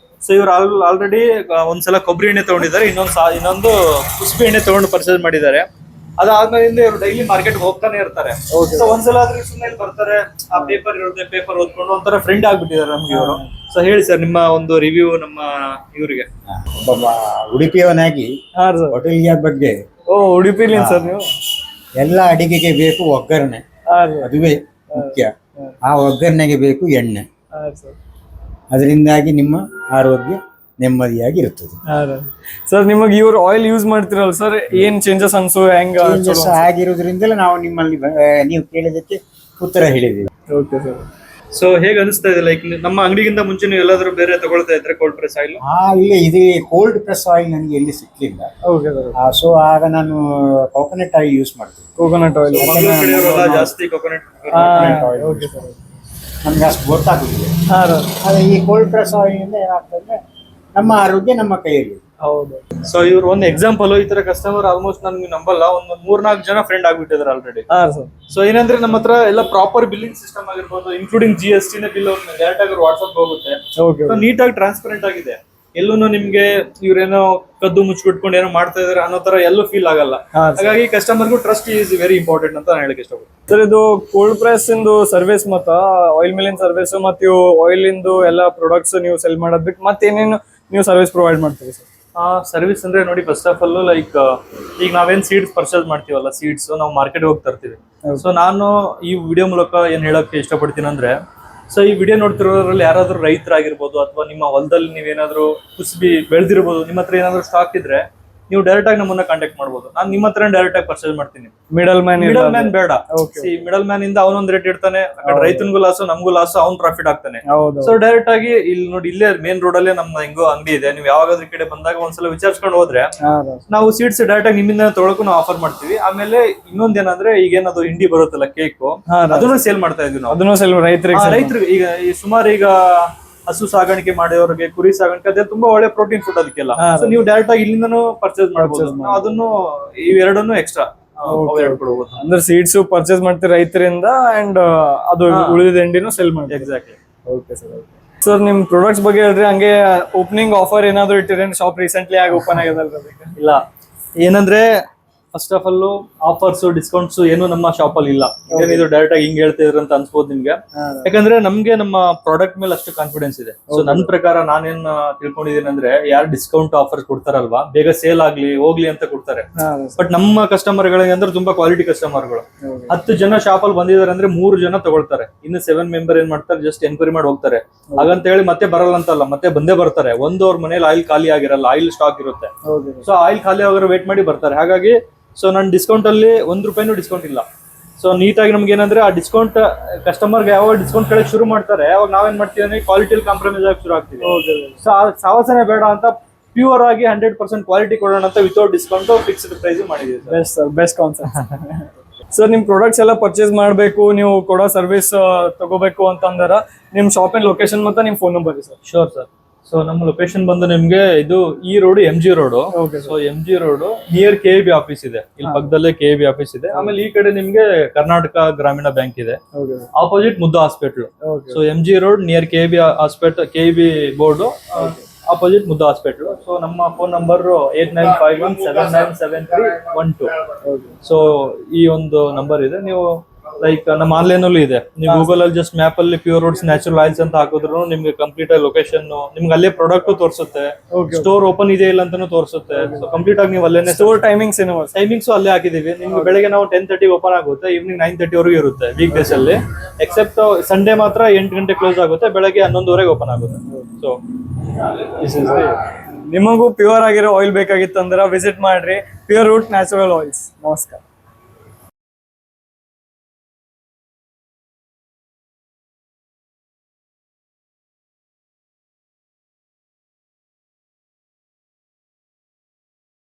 [SPEAKER 2] ಸೊ ಇವ್ರು ಆಲ್ರೆಡಿ ಒಂದ್ಸಲ ಕೊಬ್ಬರಿ ಎಣ್ಣೆ ತಗೊಂಡಿದ್ದಾರೆ, ಇನ್ನೊಂದು ಕುಸುಬೆ ಎಣ್ಣೆ ತಗೊಂಡು ಪರ್ಚೇಸ್ ಮಾಡಿದ್ದಾರೆ. ಅದಾದ್ಮೇಲಿಂದ ಇವರು ಡೈಲಿ ಮಾರ್ಕೆಟ್ ಹೋಗ್ತಾನೆ ಇರ್ತಾರೆ. ಸೊ ಒಂದ್ಸಲ ಆದ್ರೆ ಸುಮ್ಮನೆ ಬರ್ತಾರೆ, ಆ ಪೇಪರ್ ಇರುತ್ತೆ, ಪೇಪರ್ ಓದ್ಕೊಂಡು ಒಂಥರ ಫ್ರೆಂಡ್ ಆಗ್ಬಿಟ್ಟಿದ್ದಾರೆ ನಮ್ಗೆ ಇವರು. ಸೊ ಹೇಳಿ ಸರ್ ನಿಮ್ಮ ಒಂದು ರಿವ್ಯೂ ನಮ್ಮ ಇವರಿಗೆ.
[SPEAKER 5] ಒಬ್ಬ ಉಡುಪಿಯವನಾಗಿ
[SPEAKER 1] ಹಾ ಸರ್.
[SPEAKER 5] ಹೋಟೆಲ್ಗೆ ಬಗ್ಗೆ
[SPEAKER 1] ಓ, ಉಡುಪಿಲಿ ಸರ್ ನೀವು?
[SPEAKER 5] ಎಲ್ಲ ಅಡಿಗೆಗೆ ಬೇಕು ಒಗ್ಗರಣೆ,
[SPEAKER 1] ಹಾ ಸರ್.
[SPEAKER 5] ಅದುವೇ ಮುಖ್ಯ. ಆ ಒಗ್ಗರಣೆಗೆ ಬೇಕು ಎಣ್ಣೆ.
[SPEAKER 1] ಹಾ ಸರ್.
[SPEAKER 5] ಅದರಿಂದಾಗಿ ನಿಮ್ಮ ಆರೋಗ್ಯ ನೆಮ್ಮದಿಯಾಗಿ ಇರುತ್ತದೆ.
[SPEAKER 1] ಸರ್ ನಿಮಗೆ ಇವ್ರು ಆಯಿಲ್ ಯೂಸ್ ಮಾಡ್ತಿರಲ್ಲ ಸರ್, ಏನ್ ಚೇಂಜಸ್ ಅನ್ಸು ಹೆಂಗ?
[SPEAKER 5] Changes ಆಗಿರುವುದರಿಂದಲೇ ನಾವು ನಿಮ್ಮಲ್ಲಿ ನೀವು ಕೇಳಿದಕ್ಕೆ ಉತ್ತರ ಹೇಳಿದ್ದೀವಿ.
[SPEAKER 1] Okay sir.
[SPEAKER 2] ಸೊ ಹೇಗೆ ಅನಿಸ್ತಾ ಇದೆ, ಲೈಕ್ ನಮ್ಮ ಅಂಗಡಿಗಿಂತ ಮುಂಚೆ ನೀವು ಎಲ್ಲಾದ್ರೂ ಬೇರೆ ತಗೊಳ್ತಾ ಇದ್ರೆ ಕೋಲ್ಡ್ ಪ್ರೆಸ್ ಆಯಿಲ್?
[SPEAKER 5] ಇಲ್ಲ, ಇದು ಕೋಲ್ಡ್ ಪ್ರೆಸ್ ಆಯಿಲ್ ನನಗೆ ಎಲ್ಲಿ ಸಿಕ್ಲಿಲ್ಲ.
[SPEAKER 1] Okay sir.
[SPEAKER 5] ಸೊ ಆಗ ನಾನು ಕೋಕೋನಟ್ ಆಯಿಲ್ ಯೂಸ್ ಮಾಡ್ತೀನಿ.
[SPEAKER 1] ಕೋಕೋನಟ್ ಆಯಿಲ್
[SPEAKER 2] ಜಾಸ್ತಿ ಕೋಕೋನಟ್.
[SPEAKER 1] Okay sir.
[SPEAKER 5] ನಮ್ಗೆ ಅಷ್ಟು ಗೊತ್ತಾಗುದಿಲ್ಲ.
[SPEAKER 1] ಹಾ
[SPEAKER 5] ಆದರೆ ಈ ಕೋಲ್ಡ್ ಪ್ರೆಸ್ ಆಯಿಲಿಂದ ಏನಾಗ್ತದೆ, ನಮ್ಮ ಆರೋಗ್ಯ ನಮ್ಮ ಕೈಯಲ್ಲಿ.
[SPEAKER 1] ಹೌದು.
[SPEAKER 2] ಸೊ ಇವ್ರು ಒಂದು ಎಕ್ಸಾಂಪಲ್, ಈ ತರ ಕಸ್ಟಮರ್ ಆಲ್ಮೋಸ್ಟ್ ನನ್ಗೆ ನಂಬಲ್ಲ ಒಂದು 3-4 ಜನ ಫ್ರೆಂಡ್ ಆಗ್ಬಿಟ್ಟಿದ್ದಾರೆ ಆಲ್ರೆಡಿ.
[SPEAKER 1] ಹಾ ಸರ್.
[SPEAKER 2] ಸೊ ಏನಂದ್ರೆ ನಮ್ಮ ಹತ್ರ ಎಲ್ಲ ಪ್ರಾಪರ್ ಬಿಲ್ಲಿಂಗ್ ಸಿಸ್ಟಮ್ ಆಗಿರ್ಬೋದು, ಇನ್ಕ್ಲೂಡಿಂಗ್ GST ನ ಬಿಲ್ ಡೈರೆಕ್ಟ್ ಆಗಿ ವಾಟ್ಸ್ಆಪ್ ಹೋಗುತ್ತೆ.
[SPEAKER 1] ಓಕೆ.
[SPEAKER 2] ಸೊ ನೀಟಾಗಿ ಟ್ರಾನ್ಸ್ಪರೆಂಟ್ ಆಗಿದೆ. ಎಲ್ಲೂ ನಿಮ್ಗೆ ಇವ್ರೇನೋ ಕದ್ದು ಮುಚ್ಚಿಟ್ಕೊಂಡು ಏನೋ ಮಾಡ್ತಾ ಇದಾರೆ ಅನ್ನೋ ತರ ಎಲ್ಲೂ ಫೀಲ್ ಆಗಲ್ಲ. ಹಾಗಾಗಿ ಕಸ್ಟಮರ್ಗೂ ಟ್ರಸ್ಟ್ ಈಸ್ ವೆರಿ ಇಂಪಾರ್ಟೆಂಟ್ ಅಂತ ನಾನು ಹೇಳಕ್ ಇಷ್ಟಪಡ್ತೀನಿ.
[SPEAKER 1] ಸರ್ ಇದು ಕೋಲ್ಡ್ ಪ್ರೆಸ್ ಇಂದು ಸರ್ವಿಸ್ ಮತ್ತ ಆಯಿಲ್ ಮಿಲ್ಲಿನ ಸರ್ವಿಸ್ ಮತ್ತು ಆಯಿಲ್ ಇಂದು ಎಲ್ಲ ಪ್ರಾಡಕ್ಟ್ಸ್ ನೀವು ಸೆಲ್ ಮಾಡೋದ್ ಬಿಟ್ಟು ಮತ್ತೇನೇನು ನೀವು ಸರ್ವಿಸ್ ಪ್ರೊವೈಡ್ ಮಾಡ್ತೀರಿ ಸರ್?
[SPEAKER 2] ಸರ್ವಿಸ್ ಅಂದ್ರೆ ನೋಡಿ, ಫಸ್ಟ್ ಆಫ್ ಆಲ್ ಲೈಕ್ ಈಗ ನಾವೇನ್ ಸೀಡ್ಸ್ ಪರ್ಚೇಸ್ ಮಾಡ್ತೀವಲ್ಲ, ಸೀಡ್ಸ್ ನಾವು ಮಾರ್ಕೆಟ್ ಹೋಗಿ ತರ್ತೀವಿ. ಸೊ ನಾನು ಈ ವಿಡಿಯೋ ಮೂಲಕ ಏನ್ ಹೇಳಕ್ಕೆ ಇಷ್ಟಪಡ್ತೀನಿ ಅಂದ್ರೆ, ಸೊ ಈ ವಿಡಿಯೋ ನೋಡ್ತಿರೋದ್ರಲ್ಲಿ ಯಾರಾದ್ರೂ ರೈತರಾಗಿರ್ಬೋದು ಅಥವಾ ನಿಮ್ಮ ಹೊಲದಲ್ಲಿ ನೀವೇನಾದ್ರೂ ಕುಸ್ಬಿ ಬೆಳೆದಿರ್ಬೋದು, ನಿಮ್ಮ ಹತ್ರ ಏನಾದ್ರು ಸ್ಟಾಕ್ ಇದ್ರೆ ನೀವು ಡೈರೆಕ್ಟ್ ಆಗಿ ನಮ್ಮನ್ನ ಕಾಂಟ್ಯಾಕ್ಟ್ ಮಾಡ್ಬೋದು. ನಾನು ನಿಮ್ಮ ಹತ್ರ ಡೈರೆಕ್ಟ್ ಆಗಿ ಪರ್ಚೇಸ್ ಮಾಡ್ತೀನಿ.
[SPEAKER 1] ಮಿಡಲ್ ಮ್ಯಾನ್
[SPEAKER 2] ಬೇಡ. ಮಿಡಲ್ ಮ್ಯಾನ್ ಇಂದ ಅವನೊಂದ್ ರೇಟ್ ಇಡ್ತಾನೆ, ರೈತನಿಗೂ ಲಾಸ್, ನಮಗೂ ಲಾಸ್, ಅವ್ನ್ ಪ್ರಾಫಿಟ್ ಆಗ್ತಾನೆ. ಸೊ ಡೈರೆಕ್ಟ್ ಆಗಿ ಇಲ್ಲಿ ನೋಡಿ, ಇಲ್ಲೇ ಮೇನ್ ರೋಡ್ ಅಲ್ಲೇ ನಮ್ಮ ಹೆಂಗೋ ಅಂಗಡಿ ಇದೆ. ನೀವು ಯಾವಾಗಾದ್ರೂ ಈ ಕಡೆ ಬಂದಾಗ ಒಂದ್ಸಲ ವಿಚಾರಿಸ್ಕೊಂಡು ಹೋದ್ರೆ ನಾವು ಸೀಡ್ಸ್ ಡೈರೆಕ್ಟ್ ಆಗಿ ನಿಮ್ಮಿಂದ ತೊಗೊಳಕ್ಕೂ ನಾವು ಆಫರ್ ಮಾಡ್ತೀವಿ. ಆಮೇಲೆ ಇನ್ನೊಂದೇನಂದ್ರೆ ಈಗ ಏನದು ಹಿಂಡಿ ಬರುತ್ತಲ್ಲ, ಕೇಕ್, ಅದನ್ನು ಸೇಲ್ ಮಾಡ್ತಾ ಇದೀವಿ ನಾವು.
[SPEAKER 1] ಅದನ್ನು ಸೇಲ್ ರೈತರಿಗೆ
[SPEAKER 2] ಈಗ ಸುಮಾರು ಈಗ ಹಸು ಸಾಗಾಣಿಕೆ ಮಾಡೋರಿಗೆ, ಕುರಿ ಸಾಗಾಣಿಕೆ, ಅದೇ ತುಂಬಾ ಒಳ್ಳೆ ಪ್ರೋಟೀನ್ ಫುಡ್ ಅದಕ್ಕೆಲ್ಲ. ಸೊ ನೀವು ಡೈರೆಕ್ಟ್ ಆಗಿ ಇಲ್ಲಿಂದನೂ ಪರ್ಚೇಸ್ ಮಾಡಬಹುದು. ಅದನ್ನು ಇವೆರಡನ್ನು ಎಕ್ಸ್ಟ್ರಾ ಕೊಡಬಹುದು.
[SPEAKER 1] ಅಂದ್ರೆ ಸೀಡ್ಸ್ ಪರ್ಚೇಸ್ ಮಾಡ್ತೀರಿ ರೈತರಿಂದ, ಅಂಡ್ ಅದು ಉಳಿದ ಎಂಡಿನೂ ಸೆಲ್ ಮಾಡಿ.
[SPEAKER 2] ಎಕ್ಸಾಕ್ಟ್ಲಿ.
[SPEAKER 1] Okay sir. ಸರ್ ನಿಮ್ ಪ್ರಾಡಕ್ಟ್ಸ್ ಬಗ್ಗೆ ಹೇಳ್ರಿ. ಹಂಗೆ ಓಪನಿಂಗ್ ಆಫರ್ ಏನಾದ್ರು ಇಟ್ಟಿರೇನು? ಶಾಪ್ ರೀಸೆಂಟ್ಲಿ ಆಗಿ ಓಪನ್ ಆಗ್ಯದಲ್ರಿ?
[SPEAKER 2] ಇಲ್ಲ, ಏನಂದ್ರೆ first of all offers, discounts ಏನು ನಮ್ಮ ಶಾಪ್ ಅಲ್ಲಿ ಇಲ್ಲ. ಏನಿದು ಡೈರೆಕ್ಟ್ ಆಗಿ ಹಿಂಗ್ ಹೇಳ್ತಿದ್ರು ಅಂತ ಅನ್ಸ್ಬೋದು ನಿಮ್ಗೆ. ಯಾಕಂದ್ರೆ ನಮ್ಗೆ ನಮ್ಮ ಪ್ರಾಡಕ್ಟ್ ಮೇಲೆ ಅಷ್ಟು ಕಾನ್ಫಿಡೆನ್ಸ್ ಇದೆ. ಸೊ ನನ್ನ ಪ್ರಕಾರ ನಾನೇನ್ ತಿಳ್ಕೊಂಡಿದ್ದೀನಿ ಅಂದ್ರೆ, ಯಾರು ಡಿಸ್ಕೌಂಟ್ ಆಫರ್ಸ್ ಕೊಡ್ತಾರಲ್ವಾ, ಬೇಗ ಸೇಲ್ ಆಗ್ಲಿ ಹೋಗ್ಲಿ ಅಂತ ಕೊಡ್ತಾರೆ. ಬಟ್ ನಮ್ಮ ಕಸ್ಟಮರ್ ಗಳಿಗೆ ಅಂದ್ರೆ ತುಂಬಾ ಕ್ವಾಲಿಟಿ ಕಸ್ಟಮರ್ಗಳು. 10 ಜನ ಶಾಪ್ ಅಲ್ಲಿ ಬಂದಿದ್ದಾರೆ ಅಂದ್ರೆ 3 ಜನ ತಗೊಳ್ತಾರೆ. ಇನ್ನು 7 ಮೆಂಬರ್ ಏನ್ ಮಾಡ್ತಾರೆ, ಜಸ್ಟ್ ಎನ್ಕ್ವೈರಿ ಮಾಡಿ ಹೋಗ್ತಾರೆ. ಹಾಗಂತ ಹೇಳಿ ಮತ್ತೆ ಬರಲ್ಲ ಅಂತಲ್ಲ, ಮತ್ತೆ ಬಂದೇ ಬರ್ತಾರೆ. ಅವ್ರ ಮನೇಲಿ ಆಯಿಲ್ ಖಾಲಿ ಆಗಿರಲ್ಲ, ಆಯಿಲ್ ಸ್ಟಾಕ್ ಇರುತ್ತೆ. ಸೊ ಆಯಿಲ್ ಖಾಲಿ ಆಗೋರು ವೇಟ್ ಮಾಡಿ ಬರ್ತಾರೆ. ಹಾಗಾಗಿ ಸೊ ನನ್ನ ಡಿಸ್ಕೌಂಟ್ ಅಲ್ಲಿ ₹1 ಡಿಸ್ಕೌಂಟ್ ಇಲ್ಲ. ಸೊ ನೀಟಾಗಿ ನಮ್ಗೆ ಏನಂದ್ರೆ, ಆ ಡಿಸ್ಕೌಂಟ್ ಕಸ್ಟಮರ್ಗೆ ಯಾವಾಗ ಡಿಸ್ಕೌಂಟ್ ಕೇಳಕ್ ಶುರು ಮಾಡ್ತಾರೆ, ಅವಾಗ ನಾವೇನ್ ಮಾಡ್ತೀವಿ ಅಂದ್ರೆ ಕ್ವಾಲಿಟಿಯಲ್ಲಿ ಕಾಂಪ್ರಮೈಸ್ ಆಗಿ ಶುರು ಆಗ್ತೀವಿ. ಸೊ ಸಾವಸನೆ ಬೇಡ ಅಂತ ಪ್ಯೂರ್ ಆಗಿ 100% ಕ್ವಾಲಿಟಿ ಕೊಡೋಣ ಅಂತ ವಿತೌಟ್ ಡಿಸ್ಕೌಂಟ್ ಫಿಕ್ಸ್ಡ್ ಪ್ರೈಸ್ ಮಾಡಿದೀವಿ.
[SPEAKER 1] Best sir, best concept. Sir ನಿಮ್ ಪ್ರಾಡಕ್ಟ್ಸ್ ಎಲ್ಲ ಪರ್ಚೇಸ್ ಮಾಡಬೇಕು, ನೀವು ಕೊಡೋ ಸರ್ವಿಸ್ ತಗೋಬೇಕು ಅಂತಂದ್ರೆ ನಿಮ್ ಶಾಪಿನ ಲೊಕೇಶನ್ ಮತ್ತೆ ನಿಮ್ phone number sir?
[SPEAKER 2] Sure sir. So ನಮ್ಮ ಲೊಕೇಶನ್ ಬಂದು ನಿಮ್ಗೆ ಇದು ಈ road MG road. So MG road near KAB office ಇದೆ. ಇಲ್ಲಿ ಪಕ್ಕದಲ್ಲೇ KAB ಆಫೀಸ್ ಇದೆ. ಆಮೇಲೆ ಈ ಕಡೆ ನಿಮ್ಗೆ ಕರ್ನಾಟಕ ಗ್ರಾಮೀಣ ಬ್ಯಾಂಕ್ ಇದೆ, ಆಪೋಸಿಟ್ ಮುದ್ದು hospital. So MG road near KAB hospital, KAB board opposite ಮುದ್ದು ಹಾಸ್ಪಿಟಲ್. ಸೊ ನಮ್ಮ ಫೋನ್ ನಂಬರ್ 8951797312. ಸೊ ಈ ಒಂದು ನಂಬರ್ ಇದೆ. ನೀವು ಲೈಕ್ ನಮ್ಮ ಆನ್ಲೈನ್ ಅಲ್ಲೂ ಇದೆ. ನೀವು ಗೂಗಲ್ ಅಲ್ಲಿ ಜಸ್ಟ್ ಮ್ಯಾಪ್ ಅಲ್ಲಿ ಪ್ಯೂರ್ ರೋಡ್ಸ್ ನ್ಯಾಚುರಲ್ ಆಯಿಲ್ಸ್ ಅಂತ ಹಾಕಿದ್ರು ನಿಮ್ಗೆ ಕಂಪ್ಲೀಟ್ ಆಗಿ ಲೊಕೇಶನ್, ನಿಮ್ಗೆ ಅಲ್ಲೇ ಪ್ರಾಡಕ್ಟ್ ತೋರಿಸುತ್ತೆ. ಸ್ಟೋರ್ ಓಪನ್ ಇದೆ ಇಲ್ಲ ಅಂತಾನು ತೋರಿಸುತ್ತೆ. ಸೊ ಕಂಪ್ಲೀಟ್ ಆಗಿ ನೀವು ಅಲ್ಲೇ
[SPEAKER 1] ಸ್ಟೋರ್ ಟೈಮಿಂಗ್ಸ್ ಏನು?
[SPEAKER 2] ಟೈಮಿಂಗ್ಸ್ ಅಲ್ಲೇ ಹಾಕಿದೀವಿ. ನಿಮ್ಗೆ ಬೆಳಗ್ಗೆ ನಾವು 10:30 ಓಪನ್ ಆಗುತ್ತೆ, ಈವ್ನಿಂಗ್ 9:30 ವರೆಗೂ ಇರುತ್ತೆ ವೀಕ್ ಡೇಸ್ ಅಲ್ಲಿ. ಎಕ್ಸೆಪ್ಟ್ ಸಂಡೇ ಮಾತ್ರ 8 ಗಂಟೆ ಕ್ಲೋಸ್ ಆಗುತ್ತೆ, ಬೆಳಗ್ಗೆ 11:30 ಓಪನ್ ಆಗುತ್ತೆ. ಸೊ
[SPEAKER 1] ನಿಮಗೂ ಪ್ಯೂರ್ ಆಗಿರೋ ಆಯಿಲ್ ಬೇಕಾಗಿತ್ತಂದ್ರೆ ವಿಸಿಟ್ ಮಾಡ್ರಿ ಪ್ಯೂರ್ ರೂಟ್ ನ್ಯಾಚುರಲ್ ಆಯಿಲ್ಸ್. ನಮಸ್ಕಾರ.